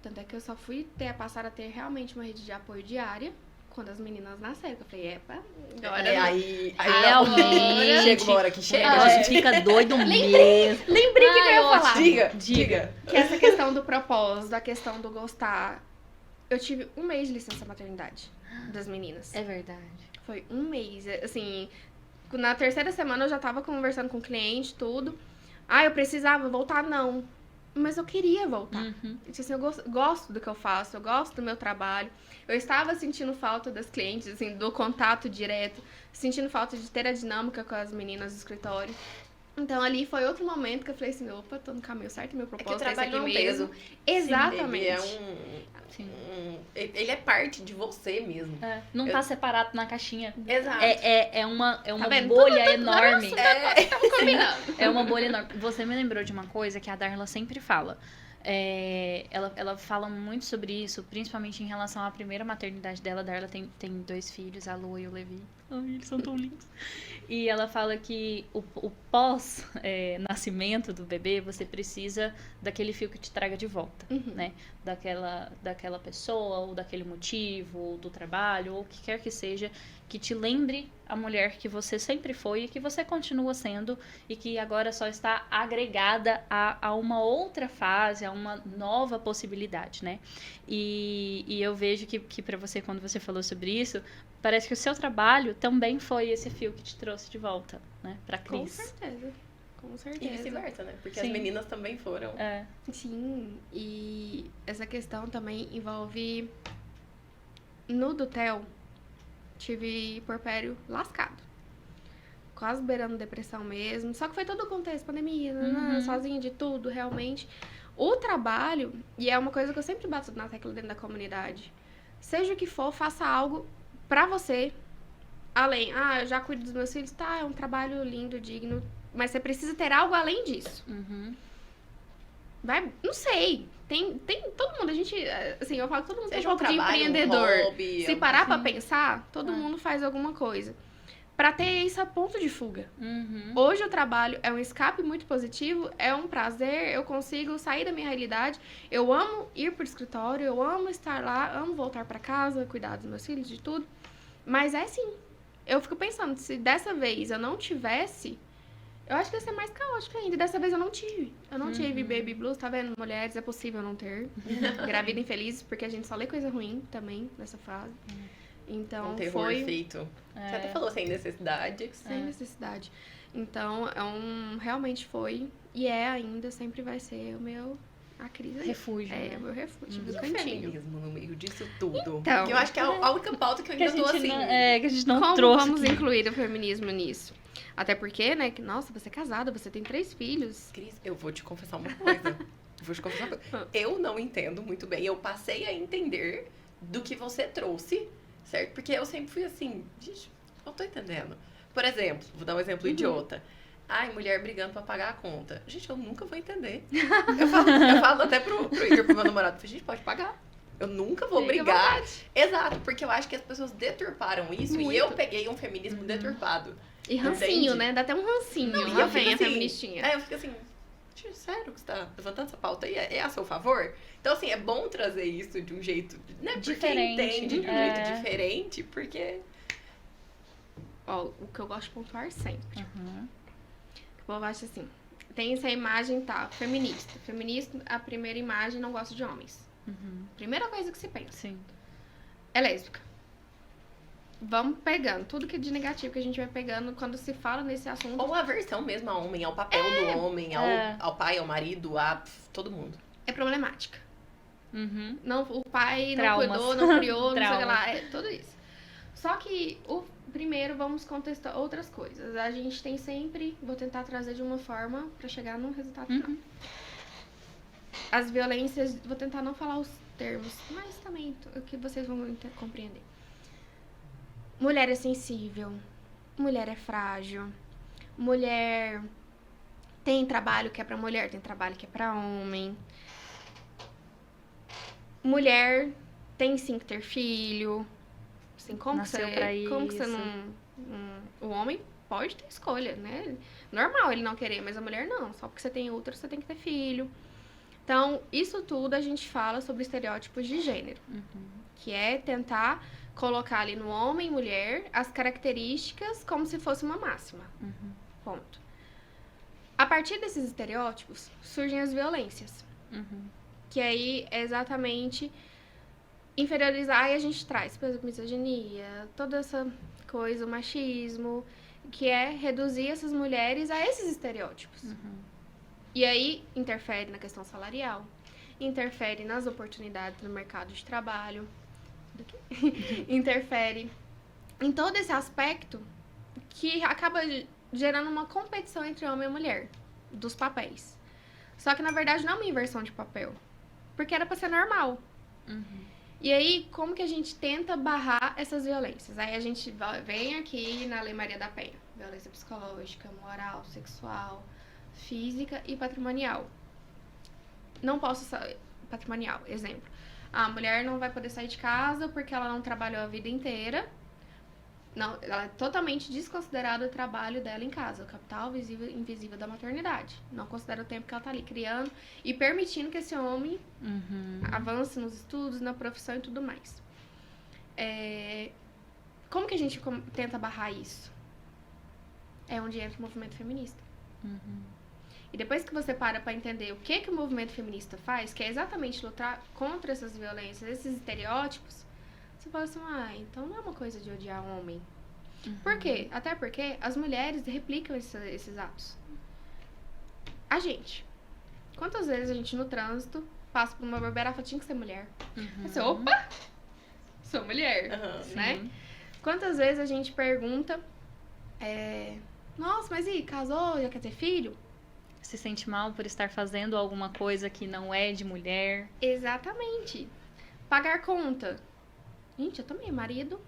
Tanto é que eu só fui passar a ter realmente uma rede de apoio diária quando as meninas nasceram. Eu falei, agora... Aí realmente chega uma hora que chega. A gente fica doido mesmo. Lembrei que eu ia falar. Diga. Que essa questão do propósito, a questão do gostar... Eu tive 1 mês de licença maternidade das meninas. É verdade. Foi 1 mês. Assim, na 3ª semana eu já tava conversando com o cliente, tudo. Eu precisava voltar? Não. Mas eu queria voltar. Assim, eu gosto do que eu faço, eu gosto do meu trabalho. Eu estava sentindo falta das clientes, assim, do contato direto. Sentindo falta de ter a dinâmica com as meninas do escritório. Então, ali foi outro momento que eu falei assim, opa, tô no caminho certo, meu propósito que o trabalho é esse aqui não é um mesmo. peso. Exatamente. Ele é parte de você mesmo. Não tá separado na caixinha. Exato. É uma vendo? bolha enorme. Estamos combinando. É uma bolha enorme. Você me lembrou de uma coisa que a Darla sempre fala. Ela fala muito sobre isso, principalmente em relação à primeira maternidade dela. A Darla tem 2 filhos, a Lua e o Levi. Ai, eles são tão lindos. E ela fala que o pós-nascimento do bebê, você precisa daquele fio que te traga de volta, né? Daquela pessoa, ou daquele motivo, ou do trabalho, ou o que quer que seja, que te lembre a mulher que você sempre foi e que você continua sendo e que agora só está agregada a uma outra fase, a uma nova possibilidade, né? E eu vejo que para você, quando você falou sobre isso, parece que o seu trabalho também foi esse fio que te trouxe de volta, né? Pra Cris. Com certeza. E vice-versa, né? Porque Sim. as meninas também foram. Sim, e essa questão também envolve... No do Theo, tive porpério lascado. Quase beirando depressão mesmo. Só que foi todo o contexto, pandemia, sozinha de tudo, realmente. O trabalho, e é uma coisa que eu sempre bato na tecla dentro da comunidade, seja o que for, faça algo pra você, além, eu já cuido dos meus filhos, tá, é um trabalho lindo, digno, mas você precisa ter algo além disso. Não sei, tem todo mundo, a gente, assim, eu falo que todo mundo Seja tem um pouco de empreendedor. hobby, Se parar pra pensar, todo mundo faz alguma coisa. Pra ter isso a ponto de fuga. Hoje o trabalho é um escape muito positivo, é um prazer, eu consigo sair da minha realidade. Eu amo ir pro escritório, eu amo estar lá, amo voltar pra casa, cuidar dos meus filhos, de tudo. Mas é assim, eu fico pensando, se dessa vez eu não tivesse, Eu acho que ia ser mais caótico ainda. Dessa vez eu não tive. Eu não tive baby blues, tá vendo? Mulheres, é possível não ter. Gravida infeliz, porque a gente só lê coisa ruim também nessa fase. Então, Um terror foi feito. Você até falou sem necessidade. sem necessidade. Então, realmente foi, e é ainda, sempre vai ser a crise. Refúgio. É, o meu refúgio do E o cantinho. feminismo no meio disso tudo. Então. Que eu acho que é a única pauta que eu ainda tô assim. Que a gente não Como trouxe. vamos incluir o feminismo nisso? Até porque, né, que, nossa, você é casada, você tem 3 filhos. Cris, eu vou te confessar uma coisa. Eu não entendo muito bem. Eu passei a entender do que você trouxe, certo? Porque eu sempre fui assim, gente, não tô entendendo. Por exemplo, vou dar um exemplo idiota. Ai, mulher brigando pra pagar a conta. Gente, eu nunca vou entender. Eu falo até pro Igor, pro meu namorado, a gente pode pagar. Eu nunca vou Fica à brigar. vontade. Exato, porque eu acho que as pessoas deturparam isso Muito. e eu peguei um feminismo deturpado. E rancinho, Entende? né? Dá até um rancinho. Não, e Lá eu fico vem a assim, feministinha. eu fico assim, gente, sério que você tá levantando essa pauta aí? É a seu favor? Então, assim, é bom trazer isso de um jeito, né? Porque Diferente. entende de um jeito diferente, porque... Ó, o que eu gosto de pontuar sempre. Uhum. O povo acha assim, tem essa imagem, tá, feminista. Feminista, a primeira imagem, não gosta de homens. Primeira coisa que se pensa. Sim. É lésbica. Vamos pegando tudo que é de negativo que a gente vai pegando quando se fala nesse assunto. Ou a versão mesmo ao homem, ao papel do homem, ao pai, ao marido, todo mundo. É problemática. Uhum. Não, o pai Traumas. não cuidou, não criou, não sei o que Traumas. lá. É tudo isso. Só que, primeiro, vamos contestar outras coisas. A gente tem sempre, vou tentar trazer de uma forma pra chegar num resultado final. As violências, vou tentar não falar os termos, mas também o que vocês vão compreender. Mulher é sensível, mulher é frágil, mulher tem trabalho que é pra mulher, tem trabalho que é pra homem. Mulher tem sim que ter filho. Assim, como que Nasceu você, pra como que você isso. o homem pode ter escolha, né? Normal ele não querer, mas a mulher não. Só porque você tem útero, você tem que ter filho. Então, isso tudo a gente fala sobre estereótipos de gênero. Que é tentar colocar ali no homem e mulher as características como se fosse uma máxima. Ponto. A partir desses estereótipos, surgem as violências. Que aí é exatamente inferiorizar, e a gente traz, por exemplo, misoginia, toda essa coisa, o machismo, que é reduzir essas mulheres a esses estereótipos. E aí interfere na questão salarial, interfere nas oportunidades no mercado de trabalho, interfere em todo esse aspecto que acaba gerando uma competição entre homem e mulher, dos papéis. Só que, na verdade, não é uma inversão de papel, porque era pra ser normal. E aí, como que a gente tenta barrar essas violências? Aí a gente vem aqui na Lei Maria da Penha. Violência psicológica, moral, sexual, física e patrimonial. Não posso... Patrimonial, exemplo. A mulher não vai poder sair de casa porque ela não trabalhou a vida inteira. Não, ela é totalmente desconsiderada o trabalho dela em casa. O capital visível, invisível da maternidade. Não considera o tempo que ela tá ali criando e permitindo que esse homem avance nos estudos, na profissão e tudo mais. Como que a gente tenta barrar isso? É onde entra o movimento feminista. E depois que você para pra entender o que o movimento feminista faz, que é exatamente lutar contra essas violências, esses estereótipos, você fala assim, então não é uma coisa de odiar homem. Por quê? Até porque as mulheres replicam esses atos. A gente. Quantas vezes a gente no trânsito passa por uma barbeira e fala, tinha que ser mulher. Você, opa! Sou mulher, né? Quantas vezes a gente pergunta, nossa, mas e casou, já quer ter filho? Se sente mal por estar fazendo alguma coisa que não é de mulher. Exatamente. Pagar conta. Gente, eu também, marido.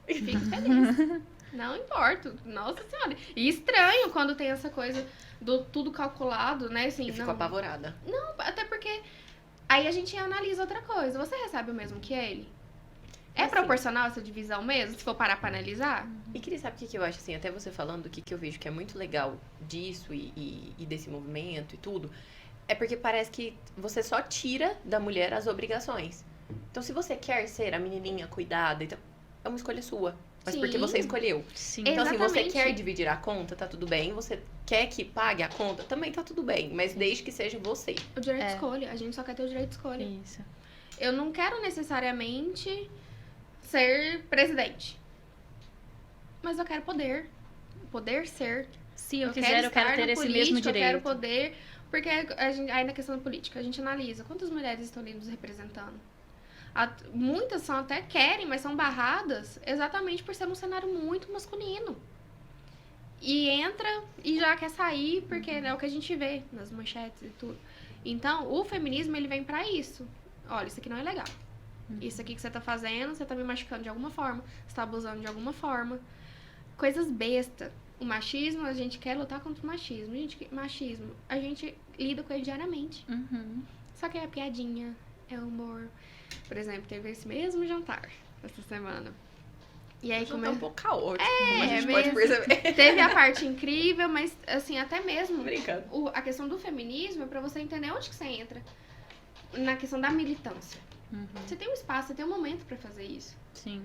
Fico feliz. Não importa. Nossa Senhora. E estranho quando tem essa coisa do tudo calculado, né? Assim, Eu fico apavorada. Não, até porque aí a gente analisa outra coisa. Você recebe o mesmo que ele? É Assim, proporcional essa divisão mesmo, se for parar pra analisar? E queria saber o que eu acho, assim, até você falando, o que eu vejo que é muito legal disso e desse movimento e tudo, é porque parece que você só tira da mulher as obrigações. Então, se você quer ser a menininha cuidada, então, é uma escolha sua. mas Sim. porque você escolheu. Sim. Então, assim, você Exatamente. quer dividir a conta, tá tudo bem. Você quer que pague a conta, também tá tudo bem. Mas desde que seja você. O direito de escolha. A gente só quer ter o direito de escolha. Isso. Eu não quero necessariamente ser presidente. Mas eu quero poder. Poder ser. Se eu quiser, eu quero estar ter na esse política, mesmo eu direito. quero poder. Porque aí na questão da política, a gente analisa quantas mulheres estão ali nos representando. Muitas são até querem, mas são barradas exatamente por ser um cenário muito masculino. E entra e já quer sair, porque é o que a gente vê nas manchetes e tudo. Então, o feminismo, ele vem pra isso. Olha, isso aqui não é legal. Isso aqui que você tá fazendo, você tá me machucando de alguma forma, você tá abusando de alguma forma. Coisas besta. O machismo, a gente quer lutar contra o machismo. Machismo, a gente lida com ele diariamente. Uhum. Só que é piadinha, é humor. Por exemplo, teve esse mesmo jantar essa semana. E aí, Tá um pouco caótico, como a É, gente pode mesmo. perceber. Teve a parte incrível, mas assim, até mesmo Brincando. a questão do feminismo é pra você entender onde que você entra. Na questão da militância. Uhum. Você tem um espaço, você tem um momento pra fazer isso. Sim.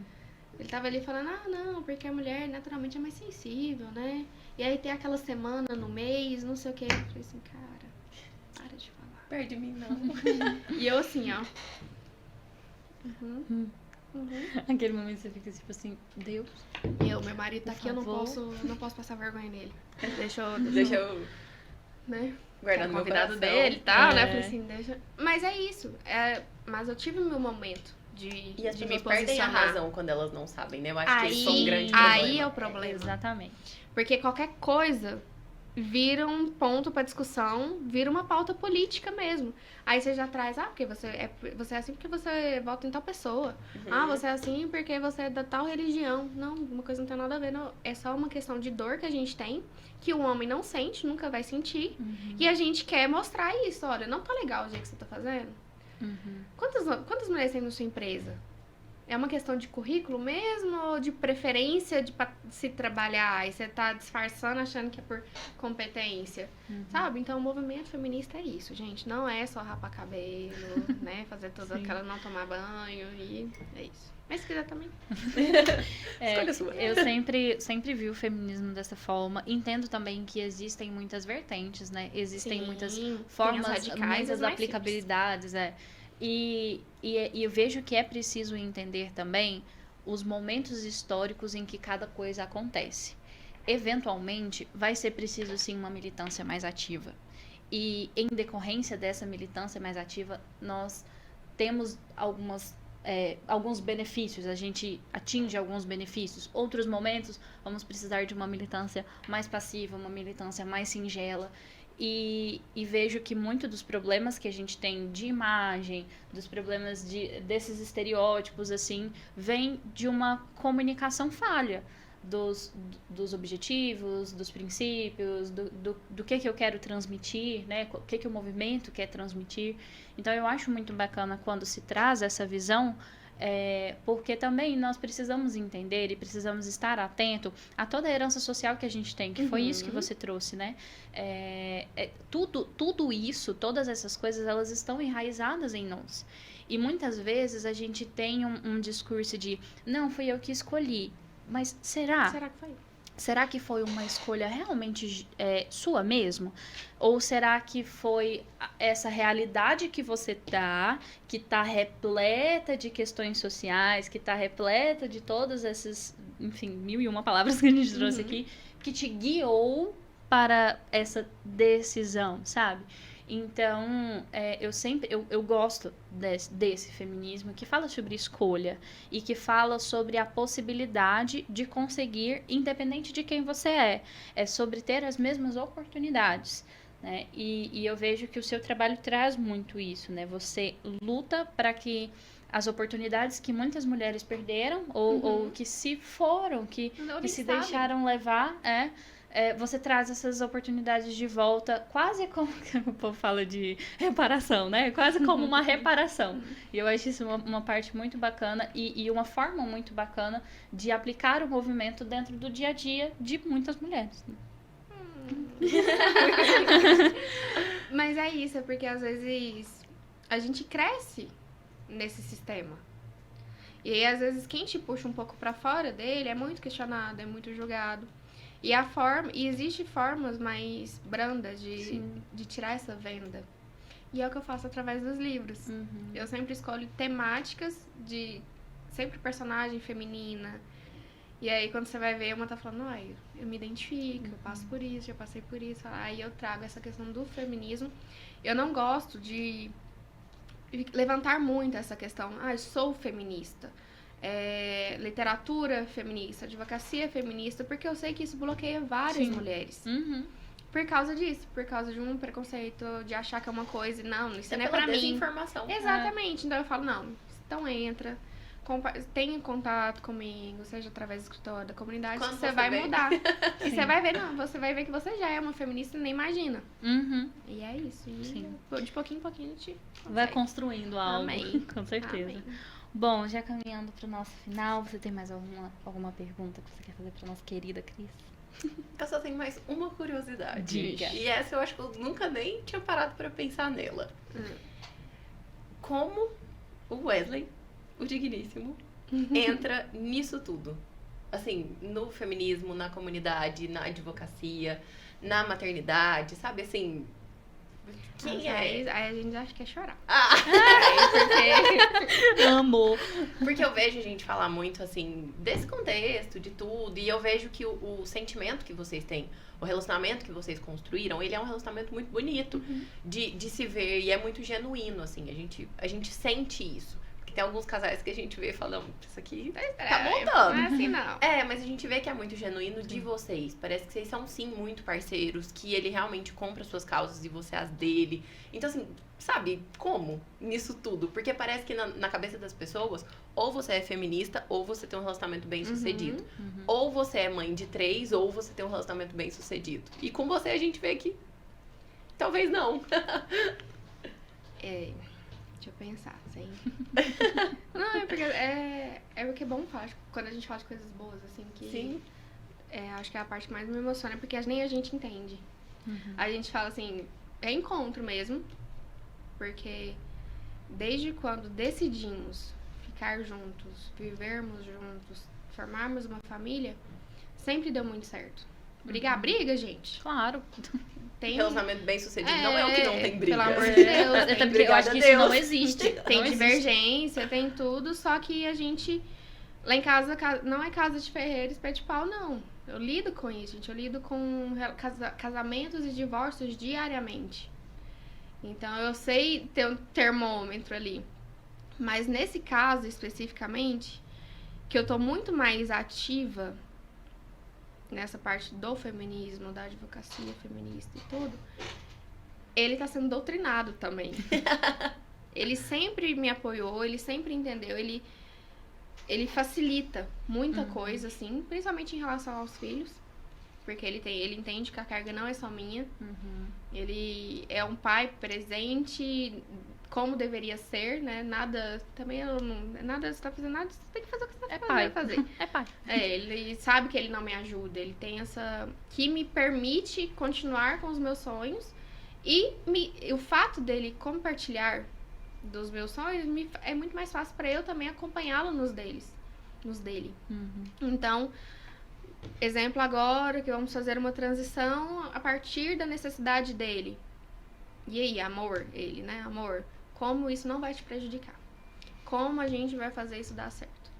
Ele tava ali falando, não, porque a mulher naturalmente é mais sensível, né? E aí tem aquela semana no mês, não sei o que. Eu falei assim, cara, para de falar. Perde mim, não. E eu assim, ó. Aquele momento você fica tipo assim, Deus. Meu marido tá Por aqui, eu favor. não posso passar vergonha nele. Deixa Deixa eu, eu né? guardar É no meu convidado coração. dele e tal, É. né? Falei assim, deixa. Mas é isso. Mas eu tive o meu momento de E as me pessoas perdem a posicionar. razão quando elas não sabem, né? Eu acho que Aí, isso é um grande problema. aí é o problema. Exatamente. Porque qualquer coisa vira um ponto pra discussão, vira uma pauta política mesmo. Aí você já traz, porque você é assim porque você vota em tal pessoa. Você é assim porque você é da tal religião. Não, uma coisa não tem nada a ver. Não. É só uma questão de dor que a gente tem, que o homem não sente, nunca vai sentir. E a gente quer mostrar isso. Olha, não tá legal o jeito que você tá fazendo. Quantas mulheres tem na sua empresa? É uma questão de currículo mesmo ou de preferência pra se trabalhar? E você tá disfarçando achando que é por competência, sabe? Então o movimento feminista é isso, gente. Não é só rapar cabelo, né? Fazer toda aquela não tomar banho e é isso. Mas se quiser também. Escolha sua. Eu sempre vi o feminismo dessa forma. Entendo também que existem muitas vertentes, né? Existem Sim, muitas tem formas, as radicais e muitas as mais aplicabilidades, E eu vejo que é preciso entender também os momentos históricos em que cada coisa acontece. Eventualmente, vai ser preciso sim uma militância mais ativa. E em decorrência dessa militância mais ativa, nós temos alguns benefícios, a gente atinge alguns benefícios. Outros momentos, vamos precisar de uma militância mais passiva, uma militância mais singela. E vejo que muito dos problemas que a gente tem de imagem, dos problemas desses estereótipos, assim, vem de uma comunicação falha dos objetivos, dos princípios, do que eu quero transmitir, né? O que o movimento quer transmitir. Então, eu acho muito bacana quando se traz essa visão, porque também nós precisamos entender e precisamos estar atento a toda a herança social que a gente tem, que foi isso que você trouxe, né? Tudo isso, todas essas coisas, elas estão enraizadas em nós. E muitas vezes a gente tem um discurso de, não, fui eu que escolhi. Mas será? Será que foi? Será que foi uma escolha realmente sua mesmo? Ou será que foi essa realidade que você que tá repleta de questões sociais, que tá repleta de todas essas, enfim, 1001 palavras que a gente trouxe aqui, que te guiou para essa decisão, sabe? Então, eu gosto desse feminismo que fala sobre escolha e que fala sobre a possibilidade de conseguir, independente de quem você é sobre ter as mesmas oportunidades, né? E eu vejo que o seu trabalho traz muito isso, né? Você luta para que as oportunidades que muitas mulheres perderam ou que se foram, que se deixaram levar, você traz essas oportunidades de volta, quase como o povo fala de reparação, né? Quase como uma reparação. E eu acho isso uma parte muito bacana e uma forma muito bacana de aplicar o movimento dentro do dia a dia de muitas mulheres. Mas é isso, é porque às vezes a gente cresce nesse sistema. E aí, às vezes, quem te puxa um pouco pra fora dele é muito questionado, é muito julgado. E existe formas mais brandas de tirar essa venda. E é o que eu faço através dos livros. Eu sempre escolho temáticas de... Sempre personagem feminina. E aí, quando você vai ver, uma tá falando, ai, eu me identifico, eu passo por isso, já passei por isso. Aí eu trago essa questão do feminismo. Eu não gosto de levantar muito essa questão, eu sou feminista. Literatura feminista, advocacia feminista, porque eu sei que isso bloqueia várias mulheres. Por causa disso, por causa de um preconceito, de achar que é uma coisa e não, isso não é pra mim. Desinformação. Exatamente, então eu falo, não, então entra, tenha contato comigo, seja através do escritório, da comunidade, Quando você você vai vê. mudar. E você vai ver, você vai ver que você já é uma feminista e nem imagina. E é isso, de pouquinho em pouquinho a gente Vai consegue. construindo algo. Amém. Com certeza. Amém. Bom, já caminhando pro nosso final, você tem mais alguma pergunta que você quer fazer pra nossa querida Cris? Eu só tenho mais uma curiosidade. Diga. E essa eu acho que eu nunca nem tinha parado pra pensar nela. Como o Wesley, o digníssimo, entra nisso tudo? Assim, no feminismo, na comunidade, na advocacia, na maternidade, sabe? Assim, quem Nossa, é? Aí a gente acha que é chorar. Porque Amor. Porque eu vejo a gente falar muito, assim, desse contexto, de tudo, e eu vejo que o sentimento que vocês têm, o relacionamento que vocês construíram, ele é um relacionamento muito bonito de se ver, e é muito genuíno, assim, a gente sente isso. Porque tem alguns casais que a gente vê e fala, isso aqui tá montando. Não é assim, não. Mas a gente vê que é muito genuíno de vocês. Parece que vocês são, sim, muito parceiros, que ele realmente compra suas causas e você as dele. Então, assim, sabe como nisso tudo? Porque parece que na cabeça das pessoas, ou você é feminista, ou você tem um relacionamento bem sucedido. Ou você é mãe de 3, ou você tem um relacionamento bem sucedido. E com você a gente vê que talvez não. Deixa eu pensar, sim. Não, é porque é bom falar, quando a gente fala de coisas boas, assim, que... Sim. Acho que é a parte que mais me emociona, porque nem a gente entende. A gente fala assim, é encontro mesmo, porque desde quando decidimos ficar juntos, vivermos juntos, formarmos uma família, sempre deu muito certo. Briga, gente. Claro. Tem... Relacionamento bem sucedido não é o que não tem briga. Pelo amor de Deus. Até porque eu Obrigada acho que a isso Deus. não existe. Tem Não existe. divergência, tem tudo, só que a gente... Lá em casa, não é casa de ferreiro, espeto de pau, não. Eu lido com isso, gente. Eu lido com casamentos e divórcios diariamente. Então, eu sei ter um termômetro ali. Mas nesse caso, especificamente, que eu tô muito mais ativa nessa parte do feminismo, da advocacia feminista e tudo, ele tá sendo doutrinado também. Ele sempre me apoiou, ele sempre entendeu, ele facilita muita coisa, assim, principalmente em relação aos filhos, porque ele entende que a carga não é só minha. Ele é um pai presente como deveria ser, né? Nada, também nada, você tá fazendo nada, você tem que fazer o que você tá fazer. É pai. Ele sabe que ele não me ajuda, ele tem que me permite continuar com os meus sonhos, e o fato dele compartilhar dos meus sonhos é muito mais fácil para eu também acompanhá-lo nos dele. Então, exemplo agora que vamos fazer uma transição a partir da necessidade dele. E aí, amor, ele, né? Amor, como isso não vai te prejudicar? Como a gente vai fazer isso dar certo?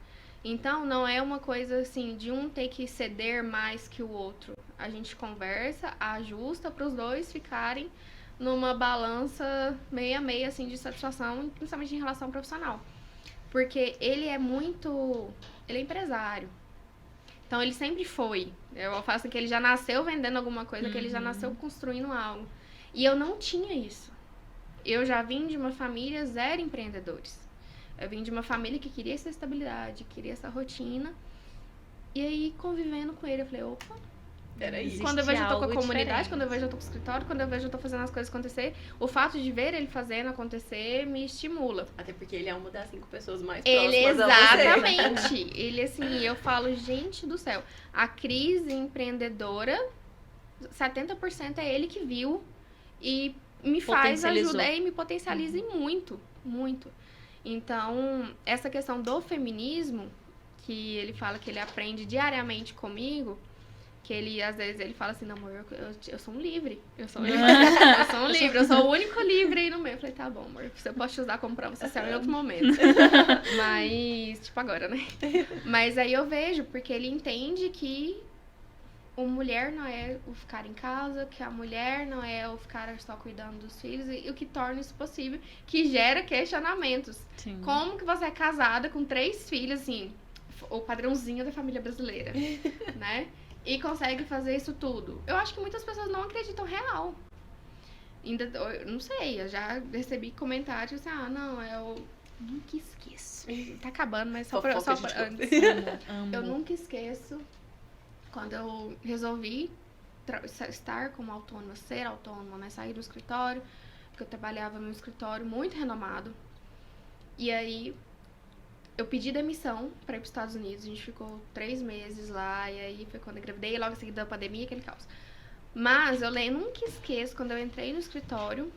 Então, não é uma coisa assim de um ter que ceder mais que o outro. A gente conversa, ajusta para os dois ficarem numa balança meia meia, assim, de satisfação, principalmente em relação ao profissional. Porque ele é empresário. Então, ele sempre foi. Eu faço que ele já nasceu vendendo alguma coisa, que ele já nasceu construindo algo. E eu não tinha isso. Eu já vim de uma família zero empreendedores. Eu vim de uma família que queria essa estabilidade, queria essa rotina. E aí, convivendo com ele, eu falei, opa, Peraí. quando eu vejo eu tô com a algo comunidade, diferente. quando eu vejo eu tô com o escritório, quando eu vejo eu tô fazendo as coisas acontecer, o fato de ver ele fazendo acontecer me estimula. Até porque ele é uma das 5 pessoas mais Ele, próximas a você. exatamente. Ele, assim, eu falo, gente do céu, a crise empreendedora, 70% é ele que viu e me faz Potencializou. ajuda e me potencializa em muito, muito. Então, essa questão do feminismo, que ele fala que ele aprende diariamente comigo, que ele, às vezes, ele fala assim, não, amor, eu sou um livre. Eu sou um livre. Eu sou o único livre aí no meio. Eu falei, tá bom, amor, eu posso te usar como prova social em outros momentos. Mas, tipo agora, né? Mas aí eu vejo, porque ele entende que a mulher não é o ficar em casa, que a mulher não é o ficar só cuidando dos filhos, e o que torna isso possível, que gera questionamentos. Sim. Como que você é casada com 3 filhos, assim, o padrãozinho da família brasileira, né? E consegue fazer isso tudo. Eu acho que muitas pessoas não acreditam real. Ainda, eu não sei, eu já recebi comentários assim, não, eu nunca esqueço. Tá acabando, mas só pra antes. Amo. Eu nunca esqueço quando eu resolvi estar como autônoma, ser autônoma, né? Sair do escritório, porque eu trabalhava num escritório muito renomado. E aí eu pedi demissão pra ir pros Estados Unidos. A gente ficou 3 meses lá, e aí foi quando eu engravidei, logo em seguida da pandemia, aquele caos. Mas eu nunca esqueço quando eu entrei no escritório,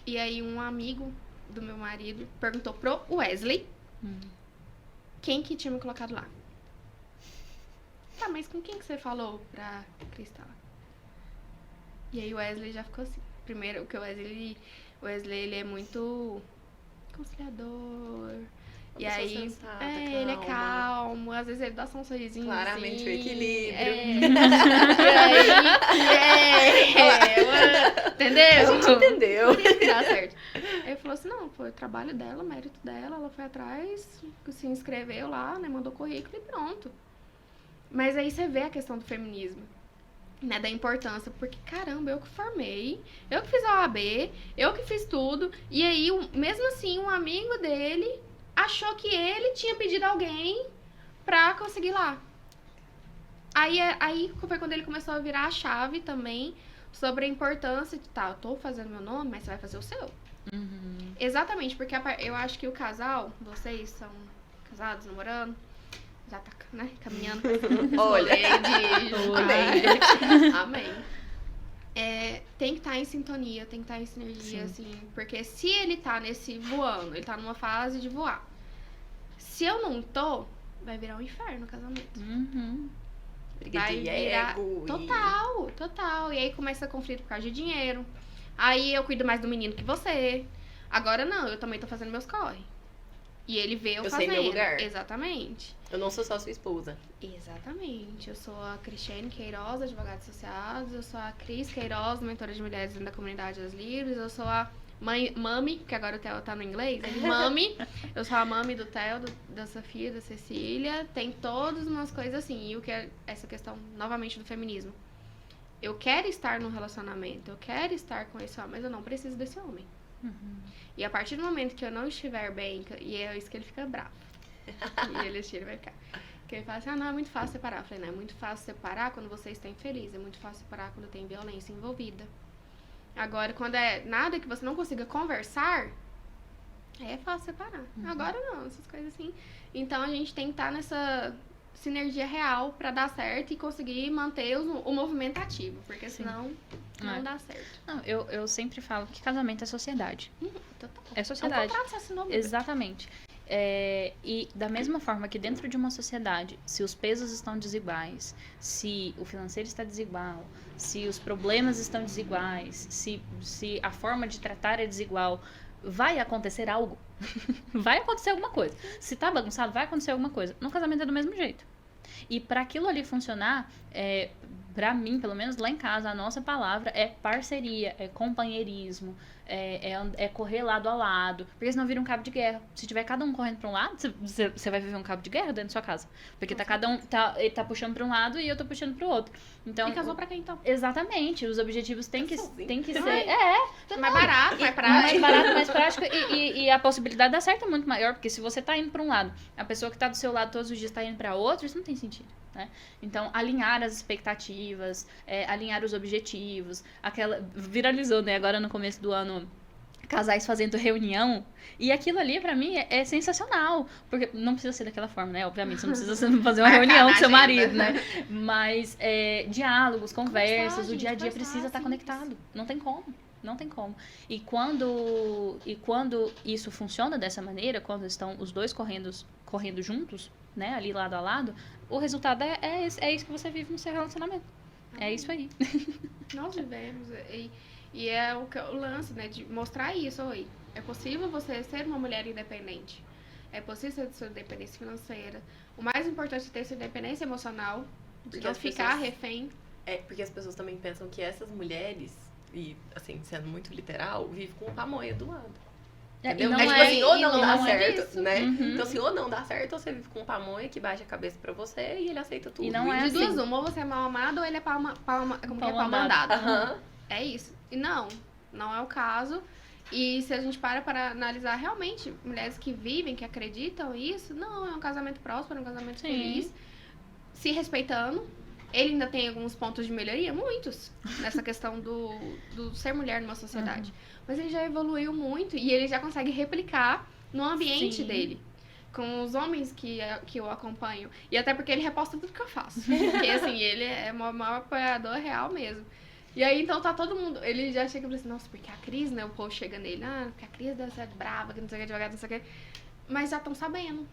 e aí um amigo do meu marido perguntou pro Wesley quem que tinha me colocado lá. Tá, mas com quem que você falou pra Cristal? E aí o Wesley já ficou assim. Primeiro, que o Wesley ele é muito conciliador. E aí, sensata, ele é calmo, às vezes ele dá só um sorrisinho. Claramente assim, o equilíbrio. Entendeu? A gente entendeu. Por isso que dá certo. Aí ele falou assim, não, foi o trabalho dela, o mérito dela, ela foi atrás, se inscreveu lá, né, mandou currículo e pronto. Mas aí você vê a questão do feminismo, né, da importância, porque caramba, eu que formei, eu que fiz a OAB, eu que fiz tudo, e aí, mesmo assim, um amigo dele achou que ele tinha pedido alguém pra conseguir lá. Aí foi quando ele começou a virar a chave também sobre a importância de, tá, eu tô fazendo meu nome, mas você vai fazer o seu. Exatamente, porque eu acho que o casal, vocês são casados, namorando, já tá, né, caminhando pra esse Olha. Amém. Tem que estar em sintonia, tem que estar em sinergia, assim, porque se ele tá nesse voando, ele tá numa fase de voar. Se eu não tô, vai virar um inferno o casamento. Briga Vai de virar ego. total. E aí começa conflito por causa de dinheiro. Aí eu cuido mais do menino que você. Agora não, eu também tô fazendo meus corre. E ele vê eu sei fazendo. meu lugar. Exatamente. Eu não sou só sua esposa. Exatamente. Eu sou a Cristiane Queiroz, advogada associada. Eu sou a Cris Queiroz, mentora de mulheres dentro da comunidade das livres. Eu sou a Mami, porque agora o Theo tá no inglês. Mami. Eu sou a Mami do Theo, da Sofia, da Cecília. Tem todas umas coisas assim. E o que é essa questão, novamente, do feminismo. Eu quero estar num relacionamento. Eu quero estar com esse homem, mas eu não preciso desse homem. E a partir do momento que eu não estiver bem, e é isso que ele fica bravo. E ele vai ficar. Que ele fala assim, não, é muito fácil separar. Eu falei, não, é muito fácil separar quando você está infeliz. É muito fácil separar quando tem violência envolvida. Agora, quando é nada que você não consiga conversar, aí é fácil separar. Agora não, essas coisas assim. Então a gente tem que estar nessa sinergia real pra dar certo e conseguir manter o movimento ativo. Porque senão não dá certo. Não, eu sempre falo que casamento é sociedade. Total. É sociedade. É um contrato, você assinou. Exatamente. E da mesma forma que dentro de uma sociedade, se os pesos estão desiguais, se o financeiro está desigual, se os problemas estão desiguais, se a forma de tratar é desigual, vai acontecer algo. Vai acontecer alguma coisa. Se tá bagunçado, vai acontecer alguma coisa. No casamento é do mesmo jeito. E para aquilo ali funcionar, pra mim, pelo menos lá em casa, a nossa palavra é parceria, é companheirismo, é correr lado a lado, porque senão vira um cabo de guerra. Se tiver cada um correndo pra um lado, você vai viver um cabo de guerra dentro da sua casa. Porque tá cada um, ele tá puxando pra um lado e eu tô puxando pro outro. Então, E casou pra quem, então? Exatamente, os objetivos têm que ser... Mais barato, mais prático. Mais barato, mais prático e a possibilidade de dar certo é muito maior, porque se você tá indo pra um lado, a pessoa que tá do seu lado todos os dias tá indo pra outro, isso não tem sentido, né? Então, alinhar as expectativas, alinhar os objetivos, viralizou, né, agora no começo do ano, casais fazendo reunião, e aquilo ali pra mim é sensacional, porque não precisa ser daquela forma, né, obviamente, você não precisa fazer uma reunião com seu marido, né, mas diálogos, conversas, o dia a dia precisa estar conectado, não tem como. E quando isso funciona dessa maneira, quando estão os dois correndo juntos, né, ali lado a lado, o resultado é isso que você vive no seu relacionamento. É isso aí. Nós vivemos. E é o lance, né, de mostrar isso. Oi, é possível você ser uma mulher independente. É possível ter sua independência financeira. O mais importante é ter sua independência emocional. De não ficar refém. Porque as pessoas também pensam que essas mulheres, e assim, sendo muito literal, vivem com pamonha do lado. Entendeu? Tipo assim, ou não dá certo, né? Uhum. Então, assim, ou não dá certo, ou você vive com um pamonha que baixa a cabeça pra você e ele aceita tudo. E não é De duas, assim. ou você é mal amado ou ele é pau mandado. Aham. É isso. E não é o caso. E se a gente para analisar realmente, mulheres que vivem, que acreditam isso, não, é um casamento próspero, é um casamento feliz, se respeitando. Ele ainda tem alguns pontos de melhoria, muitos, nessa questão do ser mulher numa sociedade. Mas ele já evoluiu muito e ele já consegue replicar no ambiente dele. Com os homens que eu acompanho. E até porque ele reposta tudo que eu faço. Porque, assim, ele é o maior apoiador real mesmo. E aí, então, tá todo mundo... Ele já chega e fala assim, nossa, porque a Cris, né? O povo chega nele. Porque a Cris deve ser brava, que não sei o que, advogada, não sei o que. Mas já estão sabendo.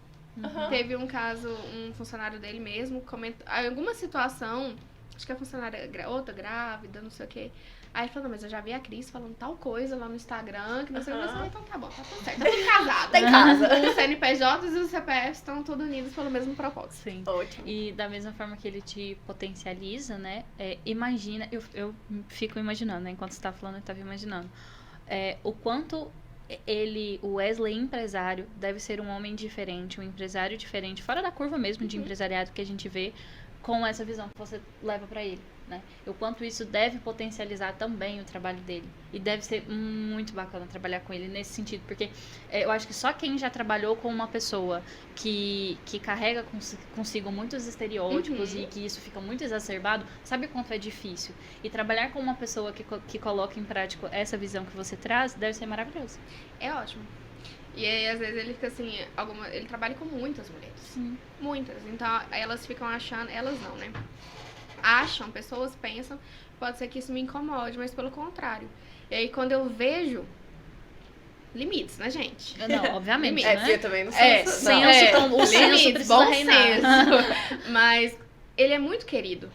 Teve um caso, um funcionário dele mesmo, comentou... Em alguma situação, acho que a funcionária outra grávida, não sei o que... Aí ele falou, mas eu já vi a Cris falando tal coisa lá no Instagram, que não sei o que. Então tá bom, tá tudo certo. Tá tudo casado. Tá em casa. Os CNPJs e os CPFs estão todos unidos pelo mesmo propósito. Sim. Ótimo. E da mesma forma que ele te potencializa, né? Imagina, eu fico imaginando, né? Enquanto você tá falando, eu tava imaginando. O quanto o Wesley empresário deve ser um homem diferente, um empresário diferente, fora da curva mesmo de empresariado que a gente vê, com essa visão que você leva pra ele, né? O quanto isso deve potencializar também o trabalho dele. E deve ser muito bacana trabalhar com ele nesse sentido, porque eu acho que só quem já trabalhou com uma pessoa que carrega consigo muitos estereótipos e que isso fica muito exacerbado, sabe o quanto é difícil. E trabalhar com uma pessoa que coloca em prática essa visão que você traz, deve ser maravilhoso. É ótimo. E aí, às vezes, ele fica assim, ele trabalha com muitas mulheres. Sim. Muitas. Então, elas ficam achando, elas não, né? Pessoas pensam, pode ser que isso me incomode, mas pelo contrário. E aí, quando eu vejo limites, né, gente? Não, obviamente, Limites, né? Eu também não sei. O senso limites, precisa bom reinar. senso. Mas ele é muito querido.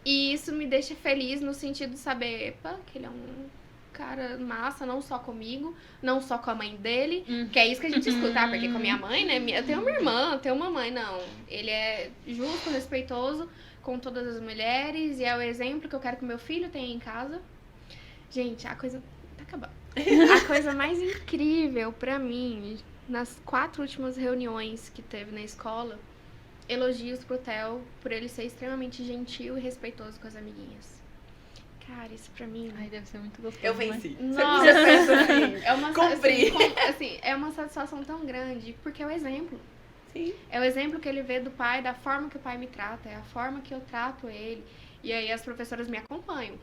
E isso me deixa feliz no sentido de saber, que ele é um cara massa, não só comigo, não só com a mãe dele, que é isso que a gente escuta, porque com a minha mãe, né, eu tenho uma irmã, eu tenho uma mãe, não. Ele é justo, respeitoso com todas as mulheres e é o exemplo que eu quero que meu filho tenha em casa. Gente, a coisa tá acabando. A coisa mais incrível pra mim, nas 4 últimas reuniões que teve na escola, elogios pro Theo por ele ser extremamente gentil e respeitoso com as amiguinhas. Cara, isso pra mim... Ai, deve ser muito gostoso. Eu venci. Nossa, Você pensa assim, é uma cumpri. é uma satisfação tão grande, porque é o exemplo. Sim. É o exemplo que ele vê do pai, da forma que o pai me trata, é a forma que eu trato ele. E aí as professoras me acompanham.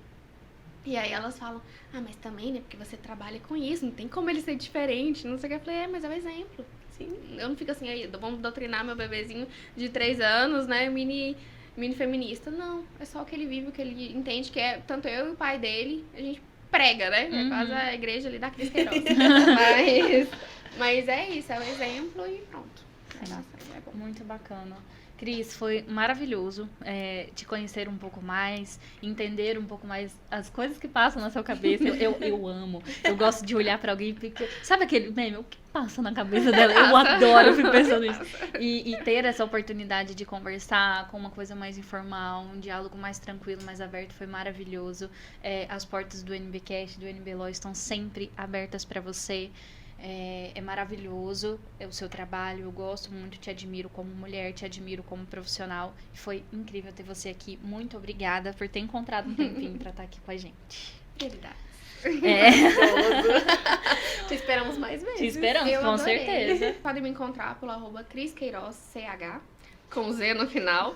E aí elas falam, mas também, né, porque você trabalha com isso, não tem como ele ser diferente, não sei o que. Eu falei, mas é o exemplo. Sim. Eu não fico assim, aí, vamos doutrinar meu bebezinho de 3 anos, né, mini feminista. Não, é só o que ele vive, o que ele entende, que é tanto eu e o pai dele, a gente prega, né? É quase a igreja ali da Cris Queiroz. mas é isso, é o exemplo e pronto. É bom. Muito bacana. Cris, foi maravilhoso te conhecer um pouco mais, entender um pouco mais as coisas que passam na sua cabeça. Eu amo. Eu gosto de olhar pra alguém e ficar... Sabe aquele meme? O que passa na cabeça dela? Eu adoro, eu fico pensando nisso. E ter essa oportunidade de conversar com uma coisa mais informal, um diálogo mais tranquilo, mais aberto, foi maravilhoso. As portas do NBcast, do NB Law estão sempre abertas pra você. É maravilhoso o seu trabalho, eu gosto muito, te admiro como mulher, te admiro como profissional. Foi incrível ter você aqui. Muito obrigada por ter encontrado um tempinho pra estar aqui com a gente. Prioridades. Te esperamos mais vezes. Te esperamos, Eu com adorei. certeza. Podem me encontrar pelo @CrisQueiroz, CH, com Z no final.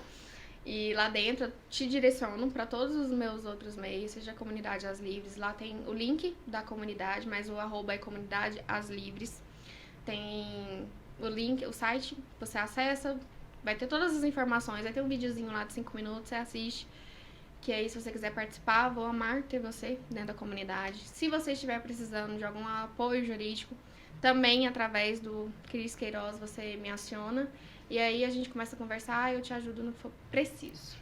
E lá dentro eu te direciono para todos os meus outros meios, seja a comunidade As Livres. Lá tem o link da comunidade, mas o @ é comunidade As Livres. Tem o link, o site, você acessa, vai ter todas as informações, vai ter um videozinho lá de 5 minutos, você assiste. Que aí, se você quiser participar, vou amar ter você dentro da comunidade. Se você estiver precisando de algum apoio jurídico, também através do Cris Queiroz você me aciona. E aí a gente começa a conversar e eu te ajudo no que for preciso.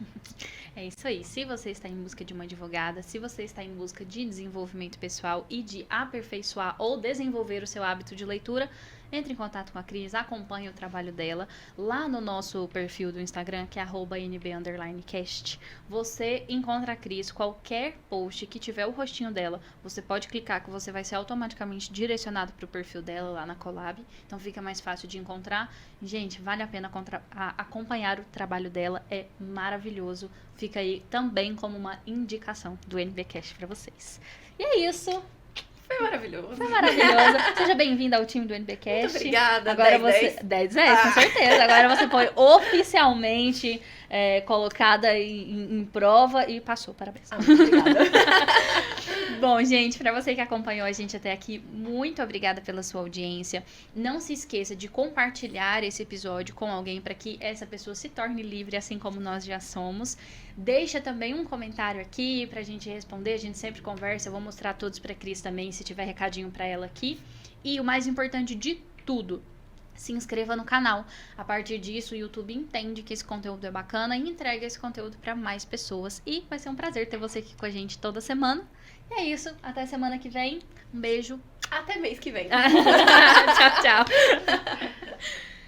É isso aí. Se você está em busca de uma advogada, se você está em busca de desenvolvimento pessoal e de aperfeiçoar ou desenvolver o seu hábito de leitura, entre em contato com a Cris, acompanhe o trabalho dela lá no nosso perfil do Instagram, que é @nb_cast. Você encontra a Cris, qualquer post que tiver o rostinho dela, você pode clicar que você vai ser automaticamente direcionado para o perfil dela lá na Collab, então fica mais fácil de encontrar. Gente, vale a pena acompanhar o trabalho dela, é maravilhoso. Fica aí também como uma indicação do NBcast para vocês. E é isso. Foi maravilhoso. Foi maravilhosa. Seja bem-vinda ao time do NBcast. Muito obrigada. Agora 10, 10, com certeza. Agora você foi oficialmente colocada em prova e passou. Parabéns. Muito obrigada. Bom, gente, para você que acompanhou a gente até aqui, muito obrigada pela sua audiência. Não se esqueça de compartilhar esse episódio com alguém para que essa pessoa se torne livre, assim como nós já somos. Deixa também um comentário aqui pra gente responder, a gente sempre conversa, eu vou mostrar todos pra Cris também, se tiver recadinho pra ela aqui. E o mais importante de tudo, se inscreva no canal. A partir disso, o YouTube entende que esse conteúdo é bacana e entrega esse conteúdo pra mais pessoas. E vai ser um prazer ter você aqui com a gente toda semana. E é isso, até semana que vem. Um beijo. Até mês que vem. Tchau, tchau.